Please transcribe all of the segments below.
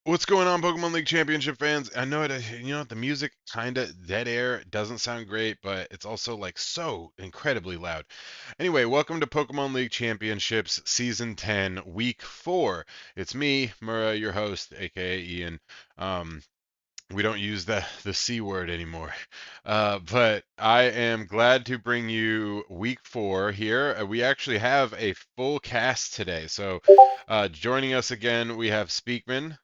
What's going on, Pokemon League Championship fans? I know the music kind of dead air. It doesn't sound great, but it's also like so incredibly loud. Anyway, welcome to Pokemon League Championships Season 10, Week 4. It's me, Murrah, your host, aka Ian. Um, we don't use the C word anymore. But I am glad to bring you Week 4 here. We actually have a full cast today. So, joining us again, we have Speakman.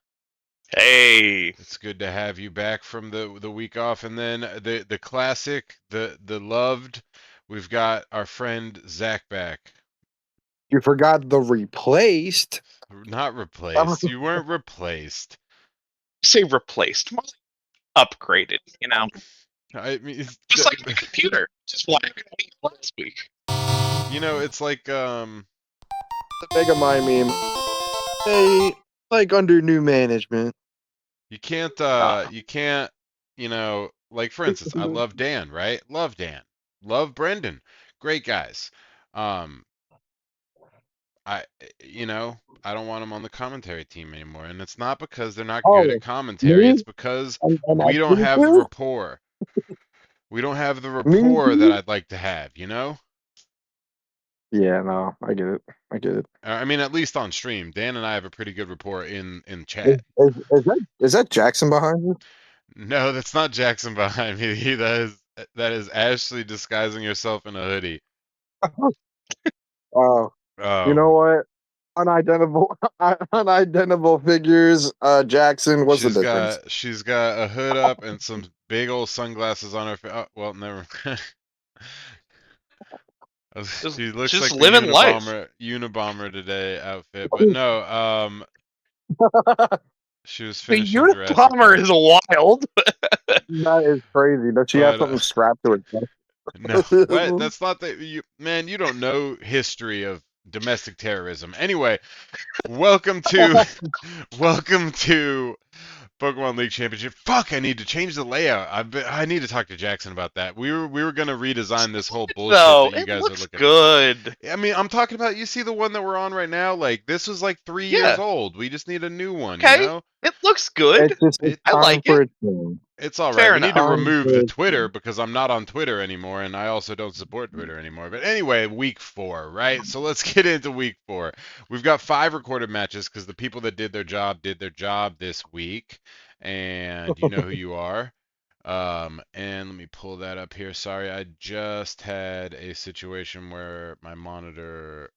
Hey, It's good to have you back from the week off, and then the classic, the loved. We've got our friend Zach back. You forgot the replaced. Not replaced. You weren't replaced. say replaced, more like upgraded, I mean, just like my computer. Just why I couldn't be last week. it's like The Megamind meme. Hey, like under new management. you can't Uh, you can't like for instance, I love Dan, right? Love Dan, love Brendan, great guys. Um, I I don't want them on the commentary team anymore, and it's not because they're not good at Oh, commentary. It's me? because And we that's don't me have the too? rapport. We don't have the Me rapport that too? I'd like to have, you know? Yeah, no, I get it. I get it. I mean, at least on stream, Dan and I have a pretty good rapport in Is, chat. is that Jackson behind you? No, that's not Jackson behind me. That is Ashley disguising herself in a hoodie. Oh, you know Um, what? Unidentifiable, unidentifiable figures. Jackson. What's the difference? she's got a hood up and some big old sunglasses on her face. Oh, well, never. just, She looks just like the living life. Unabomber today outfit, but no, she was The finishing Jurassic Unabomber Park. is wild. That is crazy. Does she have But something strapped to no, what? her? That's not the you man. You don't know history of domestic terrorism. Anyway, welcome to welcome to Pokemon League Championship. Fuck, I need to change the layout. I need to talk to Jackson about that. We were gonna redesign this whole bullshit No, that you it guys are looks looking. good. I mean, I'm talking about, you see the one that we're on right now? Like, this was like 3 years Yeah, old. We just need a new one, you okay. know? It looks good. It's It I time like for it. a change. it's all right. Fair We need enough. to Time remove for the a Twitter change. because I'm not on Twitter anymore, and I also don't support Twitter anymore. But anyway, week 4, right? So let's get into week 4. We've got 5 recorded matches because the people that did their job this week, and you know who you are. And let me pull that up here. Sorry, I just had a situation where my monitor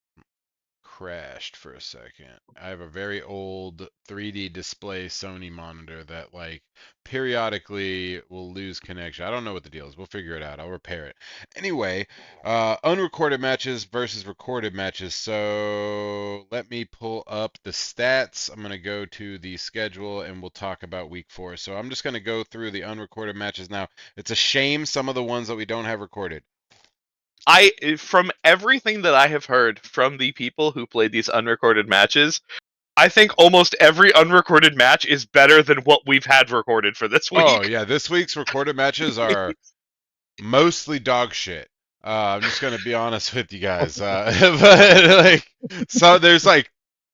crashed for a second. I have a very old 3D display Sony monitor that like periodically will lose connection. I don't know what the deal is. We'll figure it out. I'll repair it. Anyway, unrecorded matches versus recorded matches. So let me pull up the stats. I'm going to go to the schedule and we'll talk about week 4. So I'm just going to go through the unrecorded matches now. It's a shame some of the ones that we don't have recorded. From everything that I have heard from the people who played these unrecorded matches, I think almost every unrecorded match is better than what we've had recorded for this Oh week. yeah, this week's recorded matches are mostly dog shit. I'm just gonna be honest with you guys. But like, so there's like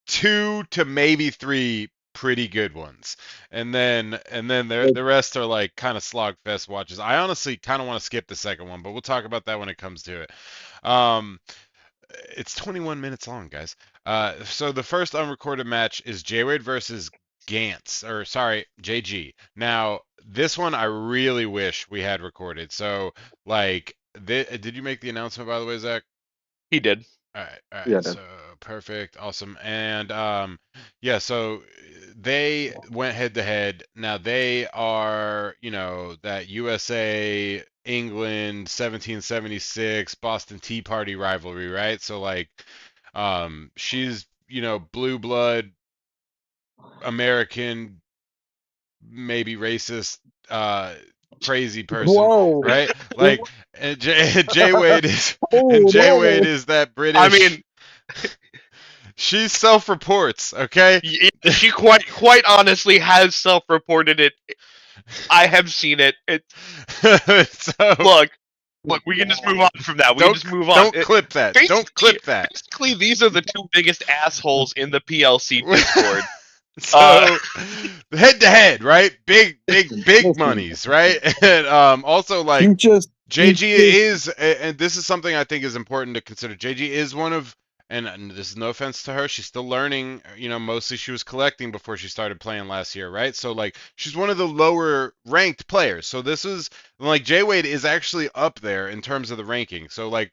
2 to maybe 3 pretty good ones, and then the rest are like kind of slogfest watches. I honestly kind of want to skip the second one, but we'll talk about that when it comes to it. Um, it's 21 minutes long, guys. So the first unrecorded match is J-Wade versus Gantz, or sorry, JG. Now, this one I really wish we had recorded. So, like, did you make the announcement, by the way, Zach? He did. All Yeah, right, dude. so perfect, awesome, and yeah, so they went head to head. Now they are, that USA England 1776 Boston Tea Party rivalry, right? So like, she's blue blood American, maybe racist, crazy person, Whoa! right? Like, and Jay Wade is and Oh Jay Wade no! is that I British. mean, She self-reports, okay? she quite honestly has self-reported it. I have seen it. So Look, look. We can just move on from that. We can don't just move on. don't clip that. Don't Basically, clip that. basically, these are the two biggest assholes in the PLC Discord. Uh, So head to head, right? Big Listen, monies, right? And also like you JG just is, and this is something I think is important to consider. JG is one of, and this is no offense to her, she's still learning. You know, mostly she was collecting before she started playing last year, right? So like she's one of the lower ranked players. So this is like Jay Wade is actually up there in terms of the ranking. So like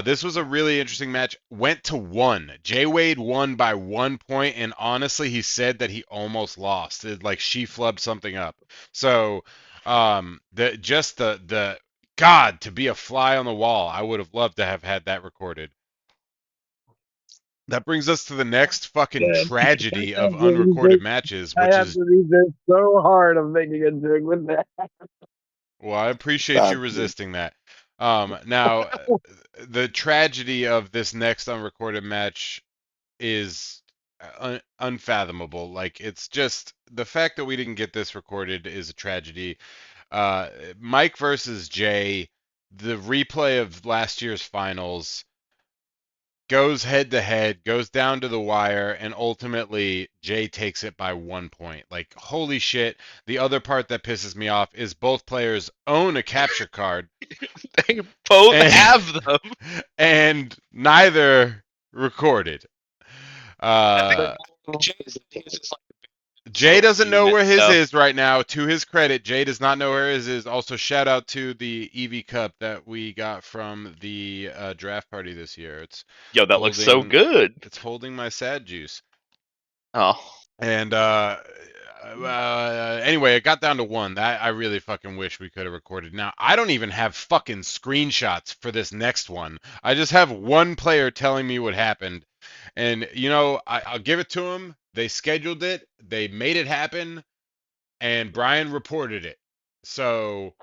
this was a really interesting match. Went to one. Jay Wade won by 1 point, and honestly, he said that he almost lost. Like she flubbed something up. So the God, to be a fly on the wall. I would have loved to have had that recorded. That brings us to the next fucking dead. tragedy of unrecorded matches, I which have is, to resist so hard of making a joke with that. well, I appreciate you Stop. resisting that. Now, the tragedy of this next unrecorded match is unfathomable. Like, it's just the fact that we didn't get this recorded is a tragedy. Uh, Mike versus Jay, the replay of last year's finals goes head to head, goes down to the wire, and ultimately Jay takes it by 1 point. Like, holy shit. The other part that pisses me off is both players own a capture card they both and, have them. and neither recorded. I think Uh, Jay's is like Jay storage doesn't know unit, where his so is right now. To his credit, Jay does not know where his is. Also, shout out to the EV Cup that we got from the draft party this year. yo, that looks so Holding, good. it's holding my sad juice. Oh, And anyway, it got down to one. That I really fucking wish we could have recorded. Now, I don't even have fucking screenshots for this next one. I just have one player telling me what happened. And, you know, I'll give it to them. They scheduled it, they made it happen, and Brian reported it. So,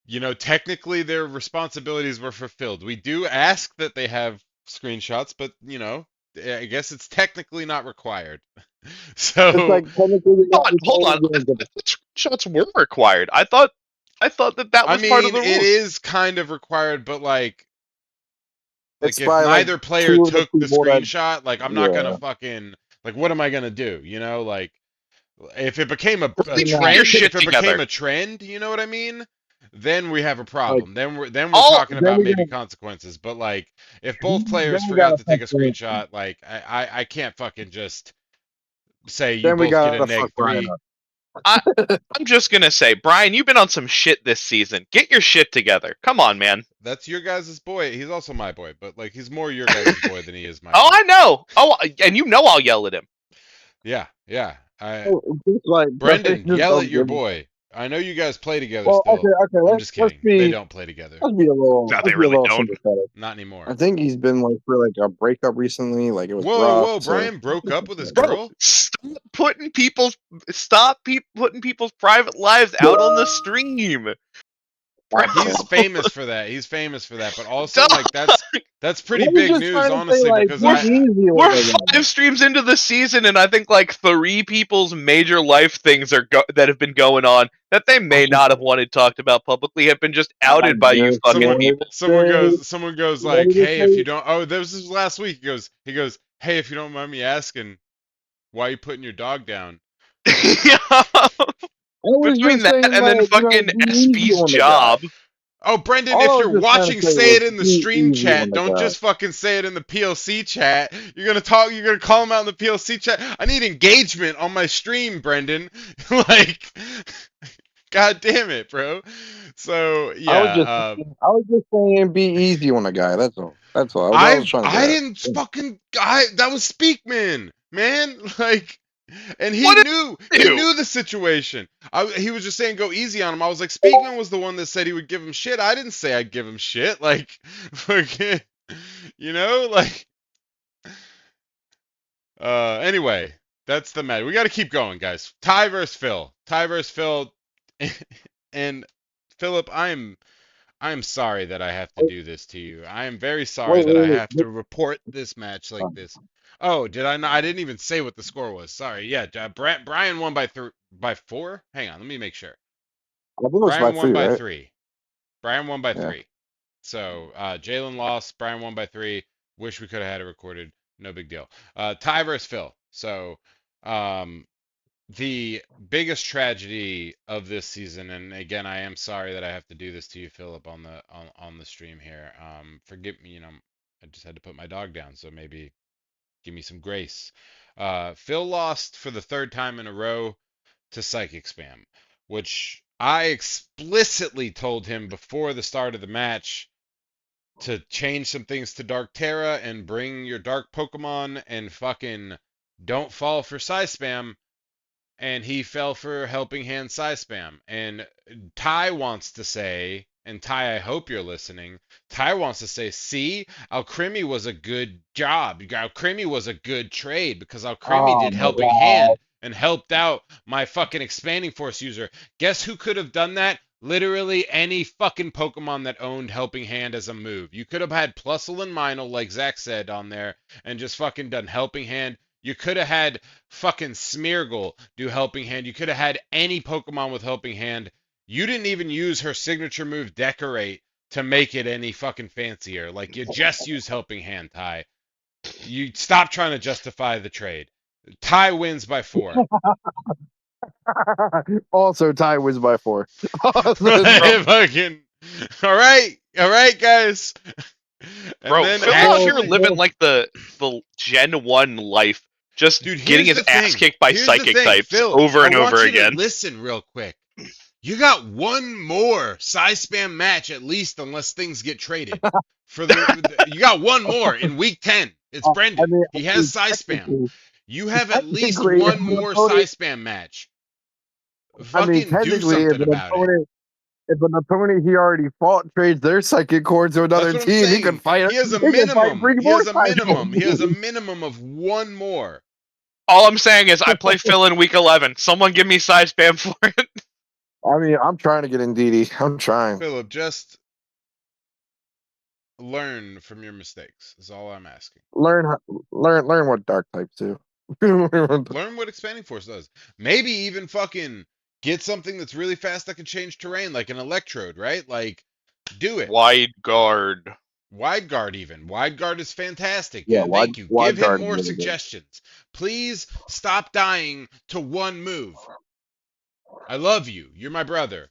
you know, technically their responsibilities were fulfilled. We do ask that they have screenshots, but, you know, I guess it's technically not required. It's So, like technically you're not hold on. recording I games. thought screenshots were required. I thought that that I was part of mean, the it rules. is kind of required, but like It's if by like neither player two of the took the people that screenshot, like I'm not gonna yeah. fucking like what am I gonna do? You know, like if it became Just a Like, be get your trend, nice. if shit it became together. a trend, you know what I mean? Then we have a Like problem. Then we're All talking then about we maybe got consequences. But like if both then players we got forgot a to take a fuck screenshot, like I can't fucking just say you then we both get a got to fuck neg Brian three. I, I'm just gonna say, Brian, you've been on some shit this season. Get your shit together. Come on, man. That's your guys' boy. He's also my boy, but like he's more your guys' boy than he is my Oh, boy. I know. Oh, and you know I'll yell at him. Yeah, yeah. I up. Just like Brendan, just yell don't at your give. boy. I know you guys play together Well, okay, still. okay. I'm just Let's kidding. They be don't play together. let's be a little No, they let's be a really little don't. sympathetic. Not I anymore. think he's been like for like a breakup recently. Like it was Whoa, rough. whoa, So Brian broke up with his Bro, girl? putting people's private lives out on the stream. Bro, He's famous for that. He's famous for that. But also dog, like that's pretty I was big just news trying to say honestly like because be we're easy with we're the guy. 5 streams into the season, and I think like 3 people's major life things that have been going on that they may not have wanted talked about publicly have been just I outed by you just fucking someone wanted people. to say someone goes like, wanted to "Hey, if you say don't." Oh, this was last week. He goes, "Hey, if you don't mind me asking, why are you putting your dog down?" I was Between just that saying and then like fucking be easy SB's on the guy. job. Oh, Brendan, All I if was you're just trying to watching, say say was it in the be stream easy on chat. the Don't guy. just fucking say it in the PLC chat. You're gonna call him out in the PLC chat. I need engagement on my stream, Brendan. Like, god damn it, bro. So I was yeah, just I was just saying be easy on the guy. That's all. That's all. I was trying to I say didn't fucking I that was Speakman, man. Like, and What did he you do? knew the situation. He was just saying go easy on him. I was like, Speakman was the one that said he would give him shit. I didn't say I'd give him shit. Like, fucking, you know, like, anyway, that's the match. We got to keep going, guys. Ty versus Phil. Ty versus Phil, and Philip, I'm sorry that I have to do this to you. I am very sorry wait, that I wait, have wait. to report this match like this. Oh, did I not? I didn't even say what the score was. Sorry. Yeah, Brian won by 4. Hang on, let me make sure. I think it was by Brian won three, by right? 3. Brian won by Yeah. 3. So Jalen lost. Brian won by 3. Wish we could have had it recorded. No big deal. Ty versus Phil. So The biggest tragedy of this season, and again, I am sorry that I have to do this to you, Philip, on the stream here. Forgive me, I just had to put my dog down, so maybe give me some grace. Phil lost for the third time in a row to Psychic Spam, which I explicitly told him before the start of the match to change some things to Dark Terra and bring your dark Pokemon and fucking don't fall for Psy Spam, and he fell for Helping Hand Psy Spam. And Ty wants to say, and Ty, I hope you're listening. Ty wants to say, see, Alcremie was a good job. Alcremie was a good trade because Alcremie Oh did my Helping god. Hand and helped out my fucking Expanding Force user. Guess who could have done that? Literally any fucking Pokemon that owned Helping Hand as a move. You could have had Plusle and Minel, like Zach said on there, and just fucking done Helping Hand. You could have had fucking Smeargle do Helping Hand. You could have had any Pokemon with Helping Hand. You didn't even use her signature move Decorate to make it any fucking fancier. Like, you just use Helping Hand, Ty. You stop trying to justify the trade. Ty wins by 4. Also, Ty wins by 4. Bro, Fucking. All right, guys. And bro, then Phil out here Well, actually, living well, like the Gen 1 life, just dude, getting here's his the ass thing. kicked by Here's the psychic thing, types Phil. over I and over want you to again. listen real quick. You got one more size spam match at least, unless things get traded. You got one more in week 10. It's I Brendan. mean, He has size spam. technically, You have at least technically, if one an more opponent, size spam match. I mean, Fucking do technically, something about it. if an opponent he already fought trades their psychic cord to That's another what I'm team, he could saying. fight. He has a He could fight minimum. three more He has a cycles. minimum of one more. All I'm saying is I play Phil in week 11. Someone give me size spam for it. I mean, I'm trying to get in DD. I'm trying. Philip, just learn from your mistakes. Is all I'm asking. Learn what dark types do. Learn what Expanding Force does. Maybe even fucking get something that's really fast that can change terrain, like an Electrode, right? Like, do it. Wide guard. Wide Guard, even. Wide Guard is fantastic. Yeah, Thank you. Give wide him guard is more really good. suggestions. Please stop dying to one move. I love you. You're my brother.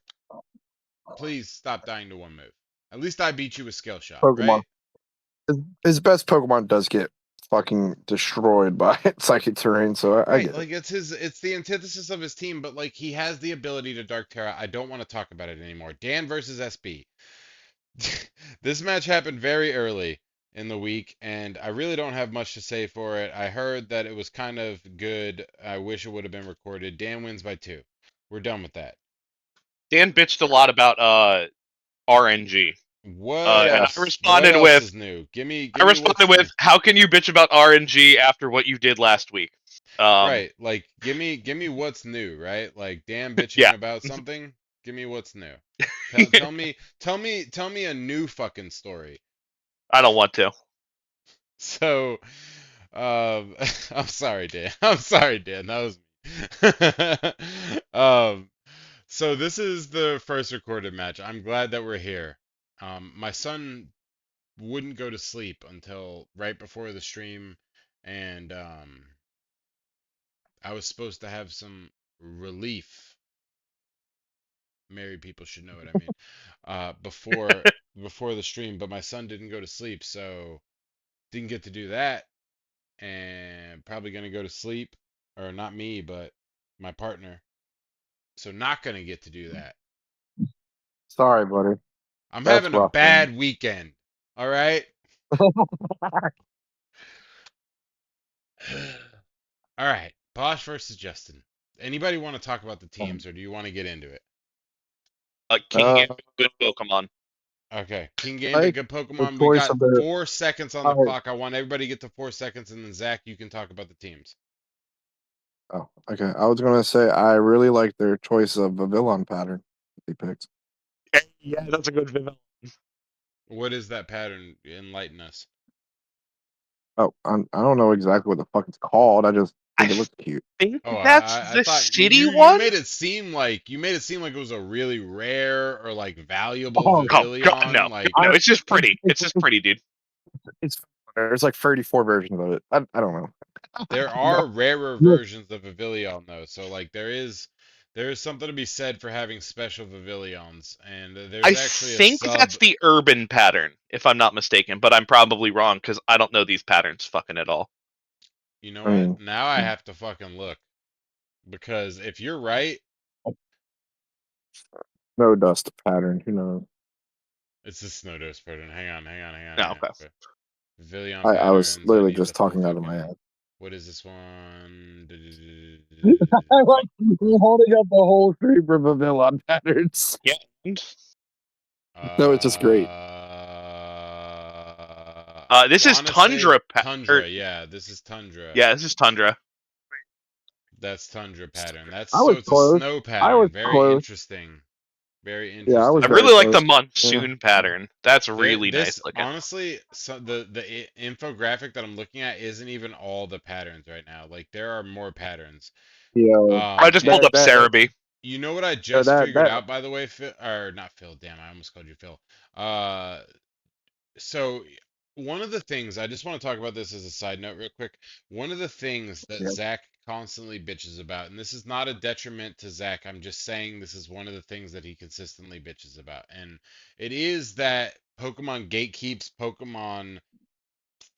Please stop dying to one move. At least I beat you with Scale Shot, Pokemon. right? His best Pokemon does get fucking destroyed by psychic terrain, so I Right, get it. like it's the antithesis of his team, but like he has the ability to Dark Terra. I don't want to talk about it anymore. Dan versus SB. This match happened very early in the week, and I really don't have much to say for it. I heard that it was kind of good. I wish it would have been recorded. Dan wins by 2. We're done with that. Dan bitched a lot about RNG. What And I Yes. what responded else with is new? Give I me what's responded new. with, "How can you bitch about RNG after what you did last week?" Right, like give me what's new, right? Like Dan bitching Yeah. about something. Give me what's new. Tell me a new fucking story. I don't want to. So, I'm sorry, Dan. I'm sorry, Dan. That was me. So this is the first recorded match. I'm glad that we're here. My son wouldn't go to sleep until right before the stream, and I was supposed to have some relief. Married people should know what I mean. Before the stream, but my son didn't go to sleep, so didn't get to do that, and probably gonna go to sleep, or not me, but my partner. So not gonna get to do that. Sorry, buddy. I'm That's having a rough, man. bad weekend. All right. All right. Bosch versus Justin. Anybody want to talk about the teams, or do you want to get into it? King uh, Gambit, good Pokemon. Okay. King I Gambit, like good the Pokemon. We choice got of their. 4 seconds on the I clock. I want everybody to get to 4 seconds, and then Zach, you can talk about the teams. Oh, okay. I was gonna say I really like their choice of a villain pattern they picked. Yeah, that's a good villain. What is that pattern? Enlighten us. Oh, I don't know exactly what the fuck it's called. I just think I it looks cute. think Oh, that's I the thought city you one. made it seem like it was a really rare or like valuable Oh, Oh God, Vivillon. no, Like, no, I, it's just it's, pretty. it's, It's just pretty, dude. it's there's like 34 versions of it. I don't know. There No, are rarer no. versions of Vivillon though, so like there is something to be said for having special Vivillons, and there's I actually a think sub. that's the urban pattern, if I'm not mistaken, but I'm probably wrong because I don't know these patterns fucking at all. You know I what? mean, Now I have to fucking look because if you're right, no dust pattern. Who knows? it's the snow dose pattern. No, Hang on. okay. Okay. Vivillon I was patterns. I literally need just to talking out of my fucking. ass. What is this one? I like you holding up the whole screen for Vivillon patterns. Yeah. No, it's just great. I This is want to say Tundra. Tundra. Yeah, this is Tundra. Yeah, this is Tundra. That's Tundra pattern. I was It's a close. snow I was pattern. Very close. interesting. Very Yeah, I was I interesting. very really like the close. Yeah. monsoon pattern. That's really nice This looking. honestly, so the infographic that I'm looking at isn't even all the patterns right now. Like there are more patterns. Yeah, I just pulled that up that Cerebi. You know what I that just that, figured that out, by the way, Phil, or not Phil? Damn, I almost called you Phil. Uh, so one of the things I just want to talk about this as a side note, real quick. One of the things that yeah. Zach constantly bitches about, and this is not a detriment to Zach. I'm just saying this is one of the things that he consistently bitches about, and it is that Pokemon gatekeeps Pokemon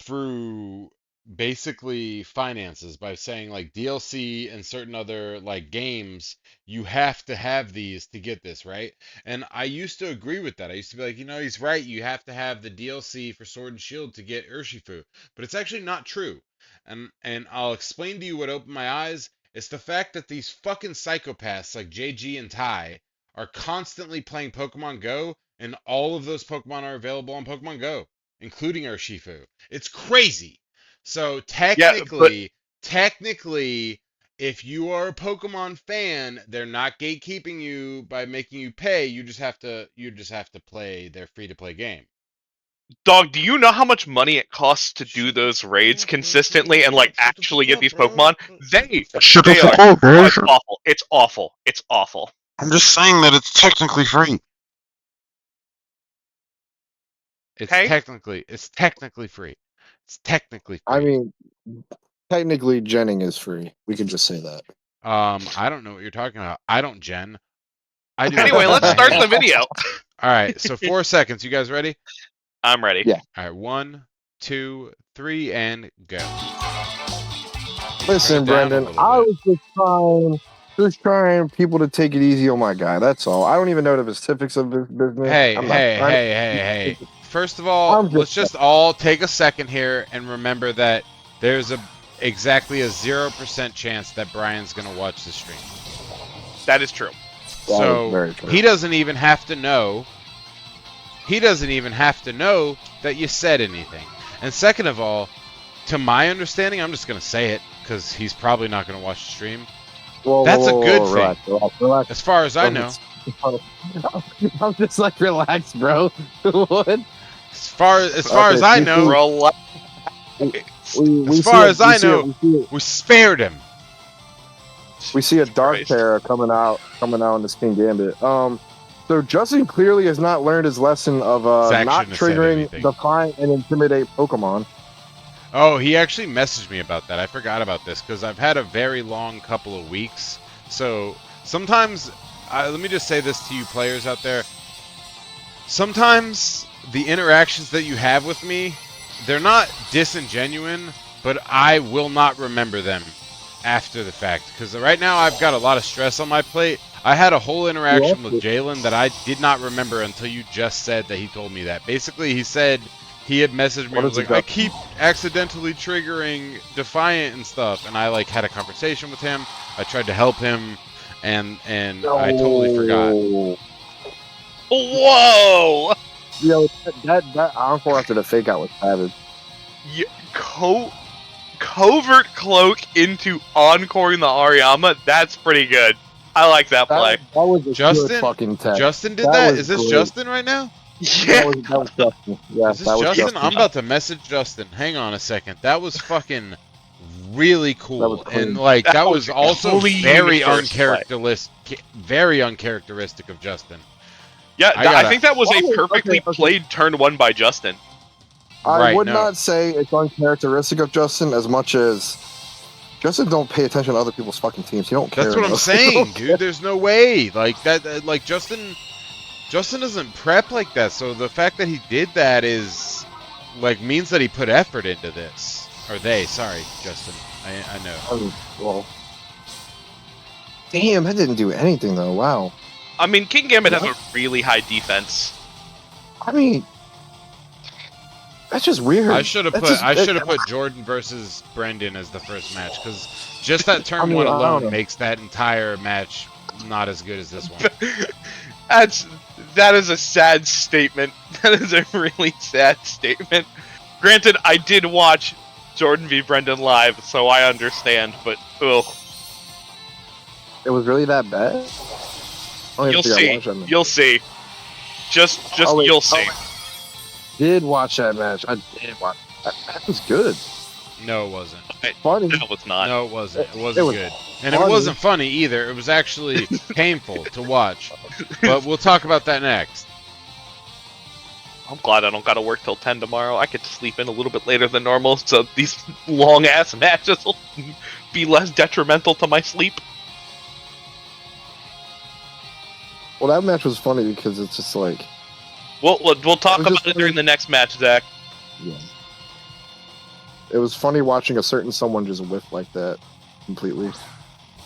through basically finances by saying like DLC and certain other like games, you have to have these to get this, right? And I used to agree with that. I used to be like, he's right. You have to have the DLC for Sword and Shield to get Urshifu. But it's actually not true. And I'll explain to you what opened my eyes. It's the fact that these fucking psychopaths like JG and Ty are constantly playing Pokemon Go, and all of those Pokemon are available on Pokemon Go, including Urshifu. It's crazy. So Yeah, but technically, if you are a Pokemon fan, they're not gatekeeping you by making you pay. You just have to play their free to play game. dog, do you know how much money it costs to do Shut the those fuck raids up, bro. Shut the consistently and fuck like up. Shut the actually fuck get up, these bro. Pokemon? They Shut the they fuck are. up, Oh, bro. it's awful. It's awful. It's awful. I'm just saying that it's technically free. Okay. It's technically free. It's technically I free. mean, technically, Jenning is free. We can just say that. I don't know what you're talking about. I don't gen. I do Anyway, everything with let's my start the hands. video. All right, so 4 seconds. You guys ready? I'm ready. Yeah. All right, 1, 2, 3, and go. Turn Listen, it down a Brendan, little I bit. was just trying people to take it easy on my guy. That's all. I don't even know the specifics of this business. Hey, I'm not hey, trying hey, hey, hey. to. First of all, I'm just. let's just all take a second here and remember that there's exactly a 0% chance that Brian's going to watch the stream. That is true. That is So, very true. he doesn't even have to know. He doesn't even have to know that you said anything. And second of all, to my understanding, I'm just going to say it because he's probably not going to watch the stream. Whoa, That's a whoa, good whoa, thing, relax. as far as I know. I'm just like, relax, bro. What? As far Okay, as I know, Relax. as we see far a as I know, we see we spared him. we see a dark Christ. terror coming out in this King Gambit. So Justin clearly has not learned his lesson of Zach not shouldn't have said triggering, anything. define, and intimidate Pokemon. Oh, he actually messaged me about that. I forgot about this because I've had a very long couple of weeks. So sometimes, let me just say this to you players out there. Sometimes the interactions that you have with me, they're not disingenuine, but I will not remember them after the fact. Because right now I've got a lot of stress on my plate. I had a whole interaction with Jalen that I did not remember until you just said that he told me that. Basically, he said he had messaged me and was like, I keep accidentally triggering Defiant and stuff. And I like had a conversation with him. I tried to help him, and I totally forgot. Whoa! Yo, that encore after the fake out was savage. Covert cloak into encoring the Ariyama. That's pretty good. I like that play. That was a good fucking test. Justin did That that? was Is this great. Justin right now? Yeah. That was Justin. Yeah, Is this that was Justin? Justin. I'm about to message Justin. Hang on a second. That was fucking really cool. That was clean. And like that was also clean very first play. uncharacteristic of Justin. Yeah, I think that was Oh, a perfectly okay. played turn one by Justin. I Right, would no. not say it's uncharacteristic of Justin as much as Justin don't pay attention to other people's fucking teams. He don't care. That's what I'm enough. saying, dude. There's no way. Like that. Like Justin doesn't prep like that. So the fact that he did that is like means that he put effort into this. Or they? Sorry, Justin. I know. Well, damn, that didn't do anything though. Wow. I mean, King Gambit has a really high defense. I mean, that's just weird. I should have That's put Jordan versus Brendan as the first match because just that turn I mean, one I don't alone know. makes that entire match not as good as this one. That is a sad statement. That is a really sad statement. Granted, I did watch Jordan v Brendan live, so I understand. But ugh. It was really that bad. I don't even You'll think I see. watched that match. You'll see. Just Oh, wait. you'll see. Did watch that match. I did watch. That was good. No, it wasn't. Funny. No, it's not. No, it wasn't. It wasn't was good. And it funny. wasn't funny either. It was actually painful to watch. But we'll talk about that next. I'm glad I don't gotta work till 10 tomorrow. I get to sleep in a little bit later than normal, so these long ass matches will be less detrimental to my sleep. Well, that match was funny because it's just like, We'll talk It was about just it during the next match, Zach. yeah. It was funny watching a certain someone just whiff like that completely.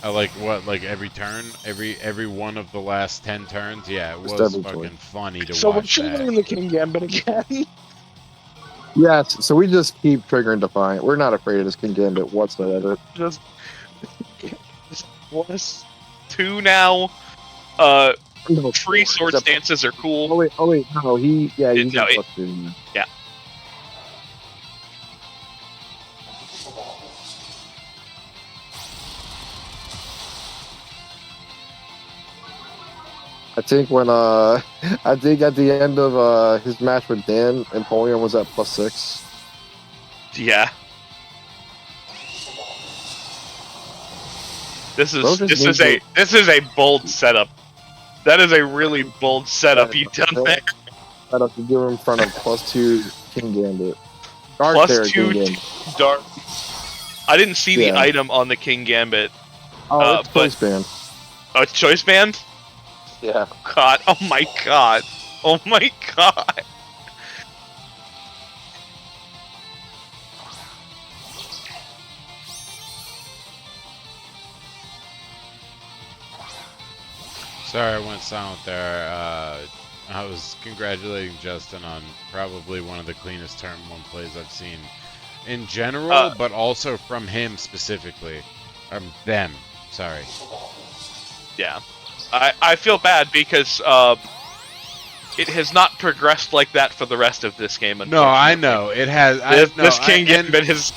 I like what, like every turn, every one of the last 10 turns. Yeah, it Just was every fucking turn. funny to So we're watch that. triggering the King Gambit again. Yes, so we just keep triggering Defiant. We're not afraid of this King Gambit whatsoever. Just plus 2 now. No, Free sword except- stances are cool. Oh wait, no, he's No, got it- plus 2. Yeah. I think when I think at the end of his match with Dan, Empoleon was at plus 6. Yeah. This Bro is just needs this is a bold setup. That is a really bold setup you've done there. I'd have to give him in front of plus 2 King Gambit. Dark Plus Terror 2 King Gambit. dark. I didn't see the Yeah. item on the King Gambit. Oh, it's but- Choice Band. Oh, it's choice band? Yeah. God. Oh my god. Oh my god. Sorry, I went silent there. I was congratulating Justin on probably one of the cleanest turn 1 plays I've seen in general, but also from him specifically. Them. Sorry. Yeah. I feel bad because it has not progressed like that for the rest of this game. No, I unfortunately. know it has. This King Gambit has.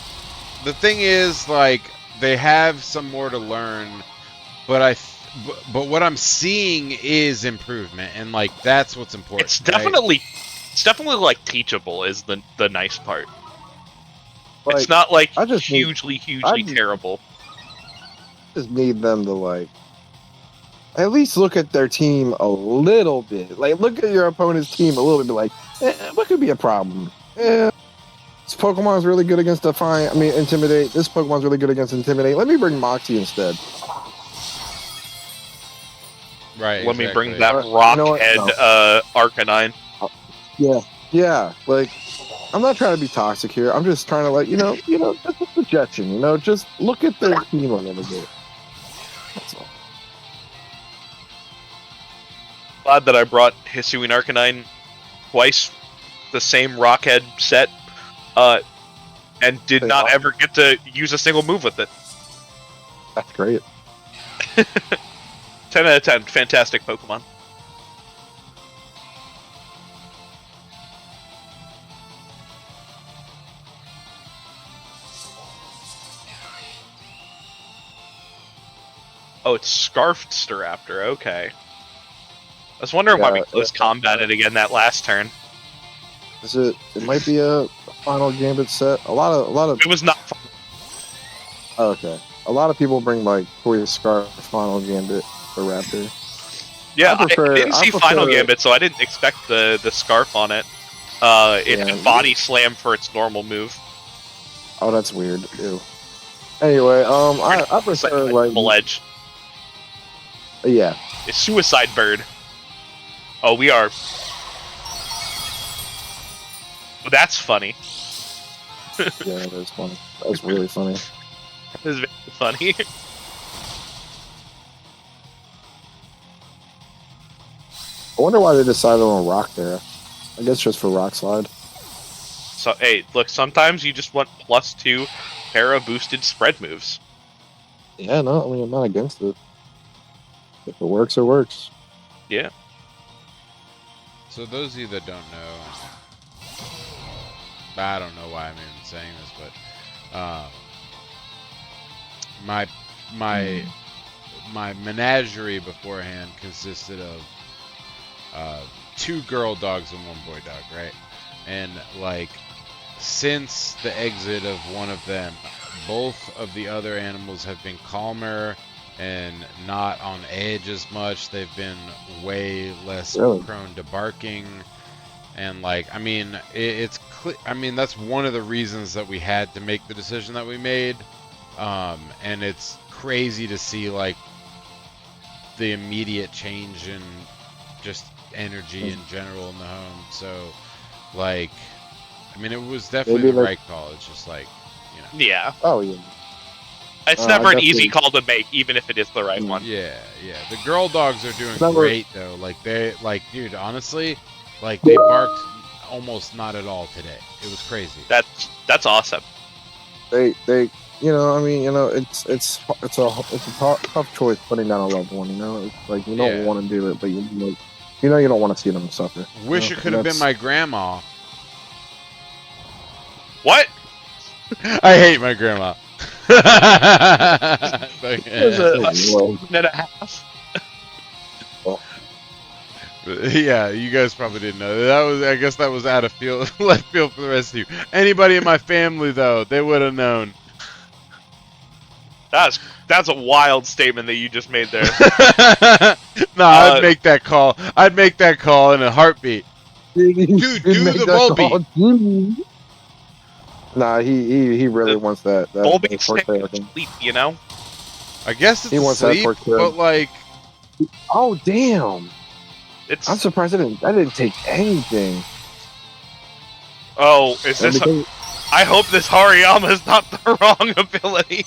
The thing is, like, they have some more to learn, but but what I'm seeing is improvement, and like that's what's important. It's right? definitely like teachable is the nice part. Like, It's not like I just need- hugely I- terrible. just need them to like at least look at their team a little bit. Like look at your opponent's team a little bit. Like, what could be a problem? This Pokemon's really good against Defiant. I mean, Intimidate. This Pokemon's really good against Intimidate. Let me bring Moxie instead. Right. Let me bring that You rock know what? head No. Arcanine. Yeah. Like, I'm not trying to be toxic here. I'm just trying to like, just a suggestion. Just look at their team a little bit. That's all. Glad that I brought Hisuian Arcanine twice, the same Rockhead set, and did not Yeah. ever get to use a single move with it. That's great. 10 out of 10, fantastic Pokemon. Oh, it's Scarfed Staraptor, okay. I was wondering why we Yeah, close combated again that last turn. Is it? It might be a final Gambit set. A lot of. It was not fun. Oh, okay. A lot of people bring like Toy Scarf Final Gambit for Raptor. Yeah, I prefer- I didn't I see Final prefer- Gambit, so I didn't expect the scarf on it. It Yeah. had Body Slam for its normal move. Oh, that's weird. Ew. Anyway, I It's like prefer a like double edge. yeah. It's suicide bird. Oh, we are. That's funny. Yeah, that's funny. That's really funny. This is very funny. I wonder why they decided on rock there. I guess just for rock slide. So hey, look, sometimes you just want +2 para boosted spread moves. Yeah, no, I mean I'm not against it. If it works, it works. Yeah. So those of you that don't know, I don't know why I'm even saying this, but my my menagerie beforehand consisted of 2 girl dogs and 1 boy dog, right? And like since the exit of one of them, both of the other animals have been calmer and not on edge as much. They've been way less Really? prone to barking. And like, I mean, I mean, that's one of the reasons that we had to make the decision that we made. And it's crazy to see like the immediate change in just energy in general in the home. So, like, I mean, it was definitely Maybe the like right call. It's just like, you know. Yeah. oh yeah. It's I never an easy definitely- call to make, even if it is the right one. Yeah, yeah. The girl dogs are doing Never- great though. Like like, dude, honestly, like they barked almost not at all today. It was crazy. That's awesome. They you know, I mean, you know, it's a tough choice putting down a loved one. You know, it's like you don't Yeah. want to do it, but you like, you know, you don't want to see them suffer. Wish you it know, could have been that's- my grandma. What? I hate my grandma. Like, There's a Oh, Lord. 7.5. yeah, you guys probably didn't know. That was, I guess, that was out of field, left field for the rest of you. Anybody in my family though, they would have known. That's a wild statement that you just made there. No, I'd make that call. I'd make that call in a heartbeat. Dude, do make the that Volbeat. call. Nah, he really wants that. Volbeat Torterra thing. sleep, you know? I guess it's He wants that sleep, Torterra. but like, Oh damn! It's I'm surprised I didn't take anything. oh, is And this? because- I hope this Hariyama is not the wrong ability.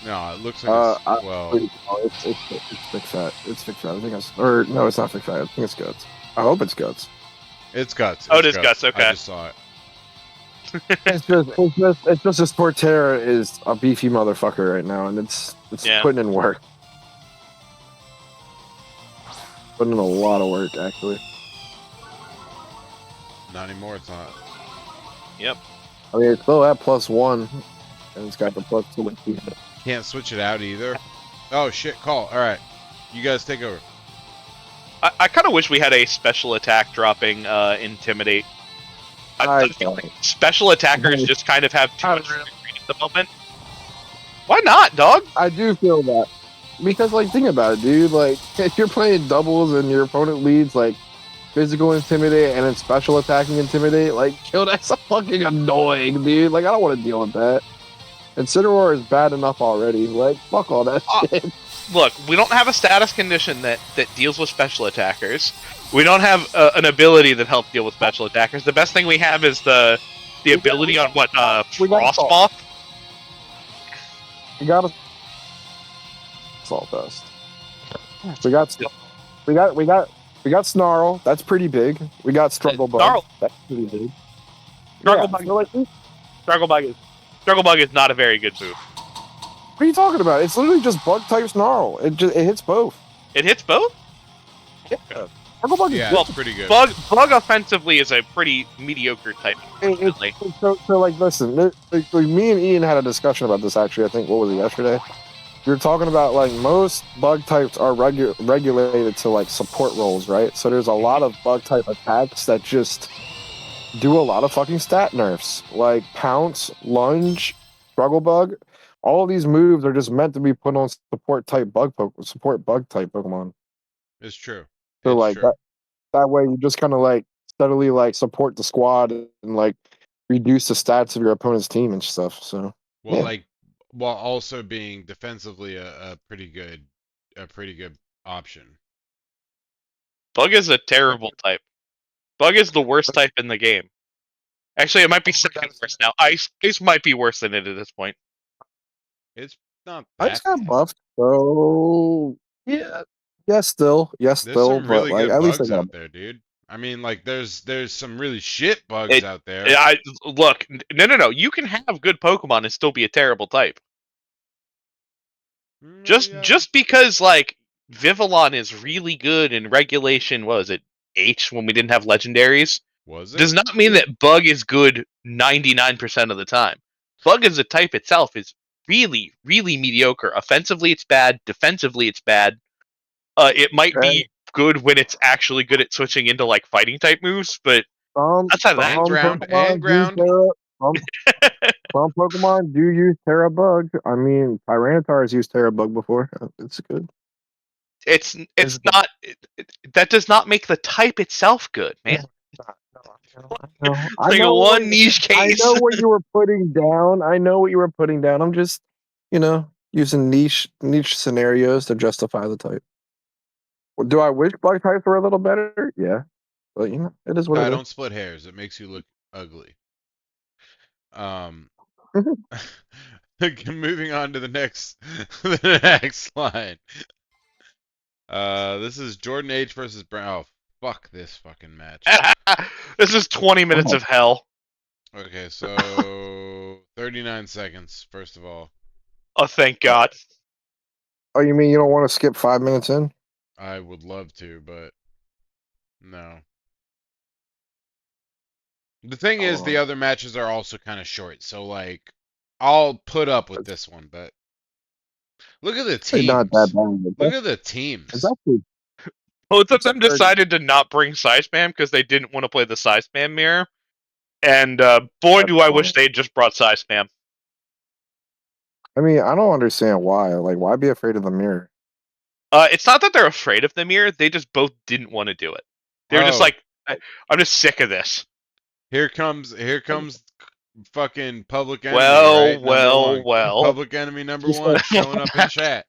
no, it looks like it's, well, it's Big Fat. It's Big Fat. I think it's or no, it's not Big Fat. I think it's Guts. I hope it's Guts. it's guts. Oh, it's it is guts, okay. I just saw it. It's just this Torterra is a beefy motherfucker right now, and it's Yeah. putting in work. Putting in a lot of work, actually. Not anymore. It's not. Yep. I mean, it's still at +1, and it's got the +2. Can't switch it out either. Oh shit! Call. All right, you guys take over. I kind of wish we had a special attack dropping Intimidate. I feel like special attackers just kind of have too much free reign at the moment. Why not, dog? I do feel that. Because, like, think about it, dude. Like, if you're playing doubles and your opponent leads, like, physical intimidate and then special attacking intimidate, like, yo, that's fucking annoying, dude. Like, I don't want to deal with that. And Cineroar is bad enough already. Like, fuck all that shit. Look, we don't have a status condition that deals with special attackers. We don't have an ability that helps deal with special attackers. The best thing we have is the ability on what we got Frostmoth. We got a Salt Dust. We got Snarl. That's pretty big. We got Struggle Bug. Snarl. That's pretty big. Struggle Yeah, Bug. so, like, Struggle Bug is not a very good move. what are you talking about? It's literally just Bug type Snarl. It hits both. It hits both. Yeah. Struggle Bug is Yeah, Well, it's pretty good. Bug offensively is a pretty mediocre type. Unfortunately. So like, listen, like, me and Ian had a discussion about this actually. I think what was it yesterday? We were talking about like most bug types are regulated to like support roles, right? So there's a lot of bug type attacks that just do a lot of fucking stat nerfs, like Pounce, Lunge, Struggle Bug. All of these moves are just meant to be put on support type bug type Pokemon. It's true. So It's like true. that way you just kind of like steadily like support the squad and like reduce the stats of your opponent's team and stuff. So Well, Yeah. like, while also being defensively a pretty good option. Bug is a terrible type. Bug is the worst type in the game. Actually, it might be second worst now. Ice might be worse than it at this point. It's not I just that got bad. buffed, so yeah. Yes, There's still, some but really like good at least I bugs got out there, dude. I mean, like, there's some really shit bugs It, out there. I look, no. You can have good Pokemon and still be a terrible type. Yeah, Just because like Vivillon is really good in regulation, what was it, H when we didn't have legendaries, was it? does not mean that Bug is good 99% of the time. Bug as a type itself is really, really mediocre. Offensively, it's bad. Defensively, it's bad. It might okay. be good when it's actually good at switching into like fighting type moves, but outside of And that, ground, and Pokemon do ground. Terra. Some Pokemon do use Terra Bug. I mean, Tyranitar has used Terra Bug before. It's good. it's not that does not make the type itself good, man. I Like know what one niche I case. know what you were putting down. I know what you were putting down. I'm just, using niche scenarios to justify the type. Do I wish bug types were a little better? Yeah, but it is what I it is. don't split hairs. It makes you look ugly. Um, moving on to the next the next line. This is Jordan H versus Brown. Oh, fuck this fucking match. This is 20 minutes of hell. Okay, so 39 seconds, first of all. Oh, thank God. Oh, you mean you don't want to skip 5 minutes in? I would love to, but no. The thing is, the Oh, other matches are also kind of short, so like, I'll put up with this one, but look at the it's not that teams. bad. Look at the It's teams. actually Both of it's a them 30. decided to not bring Size Spam because they didn't want to play the Size Spam mirror. And boy, That's do I wish fine. they had just brought Size Spam. I mean, I don't understand why. Like, why be afraid of the mirror? It's not that they're afraid of the mirror; they just both didn't want to do it. They were just Oh, like, I'm just sick of this. here comes fucking Public Enemy, Well, right? Number well, one. well. Public Enemy number You said, one showing up in chat.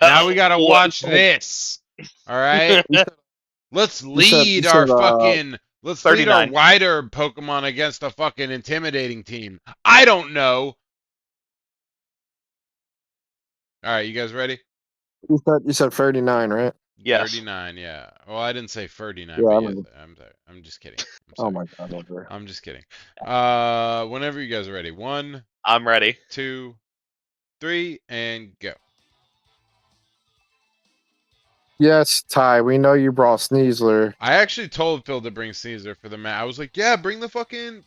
Now we Well, gotta well. watch this. All right? you said, Let's you said, you lead said, our fucking let's lead our 39. wider Pokemon against a fucking intimidating team. I don't know. All right, you guys ready? you said 39, right? Yes. 39, yeah. Well, I didn't say 39, Yeah, but I yes, mean, I'm sorry. I'm just kidding. I'm oh sorry. my god, over. I'm just kidding. Whenever you guys are ready. One, I'm ready. 2, 3, and go. Yes, Ty, we know you brought Sneasler. I actually told Phil to bring Caesar for the match. I was like, yeah, bring the fucking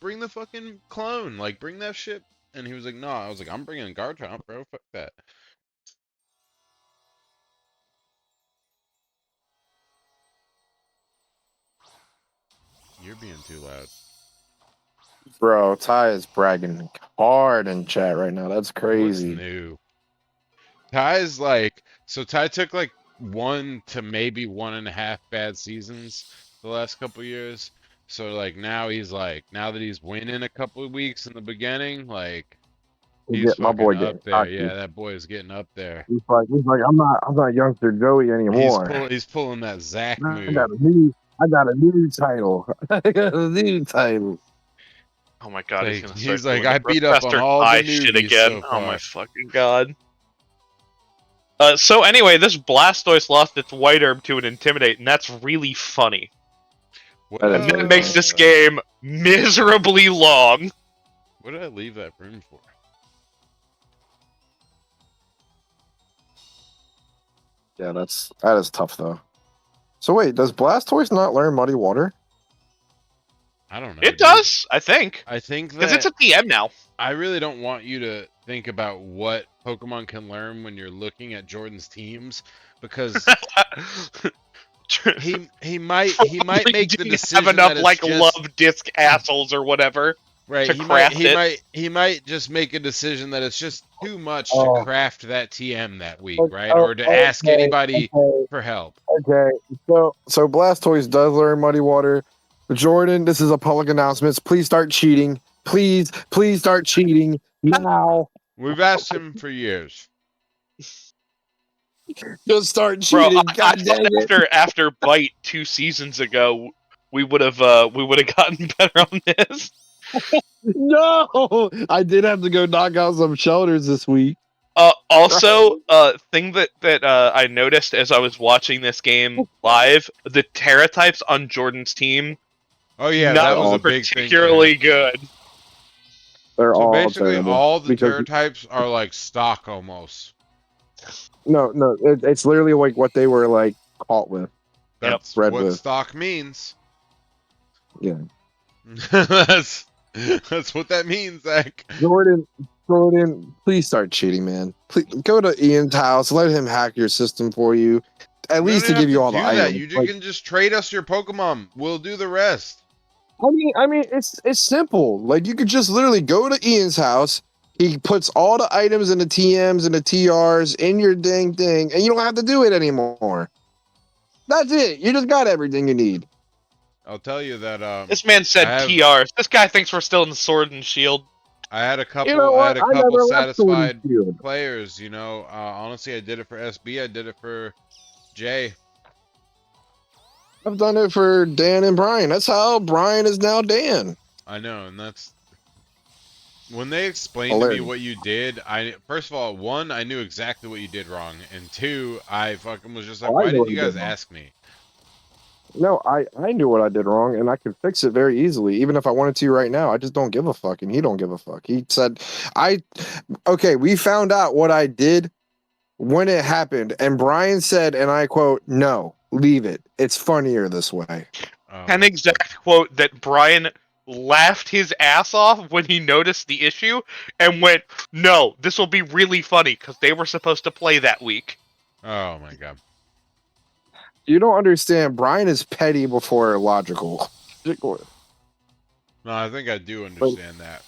clone. Like, bring that shit. And he was like, no. I was like, I'm bringing Garchomp, bro. Fuck that. You're being too loud. Bro, Ty is bragging hard in chat right now. That's What's crazy. new? Ty's like, so Ty took like 1 to maybe 1.5 bad seasons the last couple years. So like now that he's winning a couple of weeks in the beginning, like he's My boy fucking up getting there. cocky. Yeah, that boy is getting up there. He's like, I'm not youngster Joey anymore. He's pulling that Zach I move. got a new title. I got a new title. Oh my God, he's Like gonna start he's like, doing the I beat up on Professor all the Pie shit newbies again. so Oh my far. fucking God. So anyway, this Blastoise lost its White Herb to an Intimidate, and that's really funny. What That And is that really makes funny. this game miserably long. what did I leave that room for? Yeah, that is tough though. So wait, does Blastoise not learn Muddy Water? I don't know, It dude. does, I think. I think Because it's a that TM now. I really don't want you to think about what Pokemon can learn when you're looking at Jordan's teams because he might Probably make the didn't have decision enough that it's like just love disc assholes or whatever right. to craft it. He might just make a decision that it's just too much to Oh, craft that TM that week, right? oh, Or to ask anybody okay, for help. okay. So Blastoise does learn Muddy Water. Jordan, this is a public announcement. Please start cheating. Please start cheating now. We've asked him for years. Just start Bro, cheating. I God thought dang it. after Bite 2 seasons ago, we would have gotten better on this. No, I did have to go knock out some shoulders this week. Also, thing that I noticed as I was watching this game live, the Terra types on Jordan's team Oh yeah, They're that not was all a big thing for him. particularly good. they're So all basically, terrible all the because Terra types are like stock almost. no, it's literally like what they were like caught with, Yep. That's bred what with. stock means. Yeah, that's that's what that means, Zach. Jordan, please start cheating, man. Please go to Ian's house, let him hack your system for you, at We don't least even to have give to you all the do that. items. You Like, can just trade us your Pokemon. We'll do the rest. I mean, it's simple. Like you could just literally go to Ian's house. He puts all the items and the TMs and the TRs in your dang thing, and you don't have to do it anymore. That's it. You just got everything you need. I'll tell you that This man I said have TRs. This guy thinks we're still in the Sword and Shield. You know I what? had a I couple never left Sword and satisfied Shield. players, honestly I did it for SB, I did it for Jay. I've done it for Dan and Brian. That's how Brian is now Dan. I know, and that's when they explained to me Hilarious. what you did, I first of all, one, I knew exactly what you did wrong, and two, I fucking was just like, Oh, I why knew didn't what you I guys did wrong. ask me? No, I knew what I did wrong, and I could fix it very easily, even if I wanted to right now. I just don't give a fuck, and he don't give a fuck. He said, okay, we found out what I did when it happened, and Brian said, and I quote, no, leave it. It's funnier this way. An exact quote that Brian laughed his ass off when he noticed the issue and went, "No, this will be really funny because they were supposed to play that week." Oh my god. You don't understand. Brian is petty before logical. No, I think I do But understand that.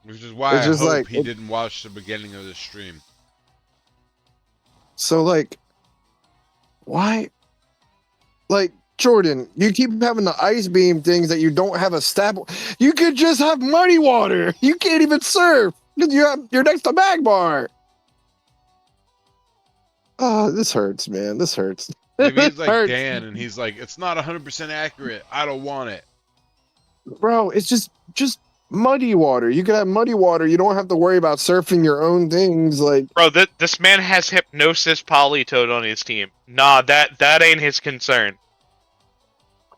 Which is why it's I just hope like, he didn't watch the beginning of the stream. so like, why? Like, Jordan, you keep having the ice beam things that you don't have a stab. You could just have muddy water. You can't even surf because you're next to Magbar. Oh, this hurts, man. This hurts. Maybe This he's like hurts, Dan and he's like, it's not 100% accurate. I don't want it. bro. It's just muddy water. You can have muddy water. You don't have to worry about surfing your own things. Like, Bro, this man has Hypnosis Polytoad on his team. Nah, that ain't his concern.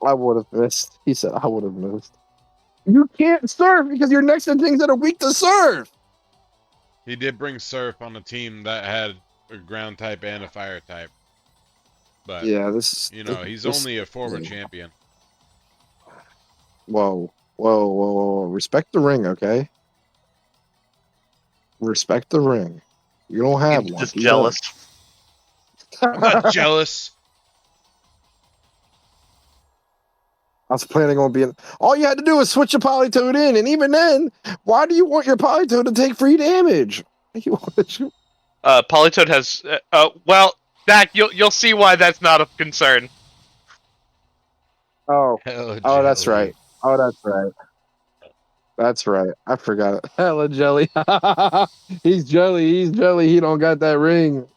I would have missed. He said I would have missed. You can't surf because you're next to things that are weak to surf. He did bring Surf on a team that had a ground type and a fire type. But, Yeah, this. he's this only a former champion. whoa. Respect the ring, okay? Respect the ring. You don't have one. Just He jealous. I'm not does. jealous. I was planning on being. All you had to do was switch your Polytoad in, and even then, why do you want your Polytoad to take free damage? Polytoad has. Well, Dak, you'll see why that's not a concern. Oh, Hella that's jelly. right. Oh, that's right. That's right. I forgot it. Hella jelly. He's jelly. He's jelly. He don't got that ring.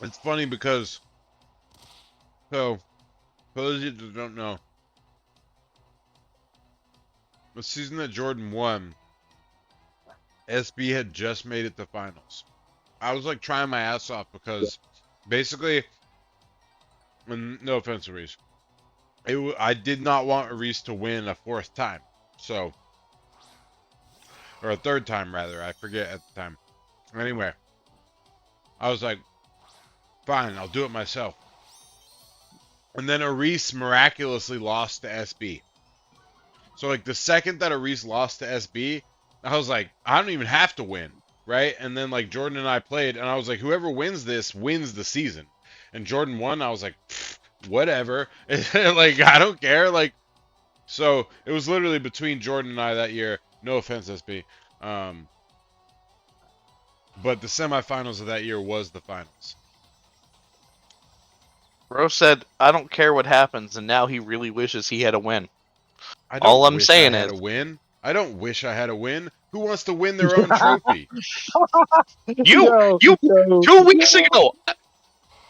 It's funny because, so, for those of you that don't know, the season that Jordan won, SB had just made it to finals. I was like trying my ass off because basically, and no offense to Reese, I did not want Reese to win a fourth time. So, or a third time rather, I forget at the time. Anyway, I was like, fine, I'll do it myself. And then Reese miraculously lost to SB. So like the second that Reese lost to SB, I was like, I don't even have to win, right? And then like Jordan and I played, and I was like, whoever wins this wins the season. And Jordan won. I was like, whatever. Like I don't care. Like so, it was literally between Jordan and I that year. No offense, SB. But the semifinals of that year was the finals. Bro said, "I don't care what happens," and now he really wishes he had a win. I don't All I'm wish I saying had is, a win. I don't wish I had a win. Who wants to win their own trophy? You, Yo, you, yo, 2 weeks ago,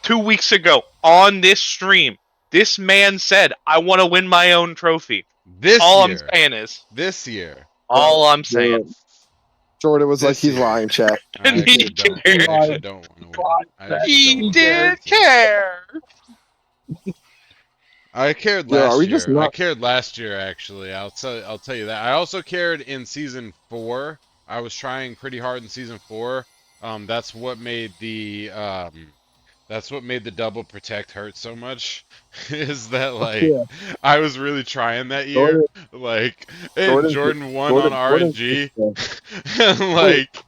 2 weeks ago on this stream, this man said, "I want to win my own trophy." This All I'm year. saying is, This year. all I'm saying, yo. Jordan was like, This he's year. lying, chat. I and he actually don't. I cared. actually don't want to win. I actually don't He want to win did this year. care. I cared Yo, are last we just year. I not? cared last year actually. I'll tell you that. I also cared in season 4. I was trying pretty hard in season 4. That's what made the double protect hurt so much. Is that like Yeah, I was really trying that year. Jordan, Like and Jordan, Jordan won on Jordan. RNG. And Wait, like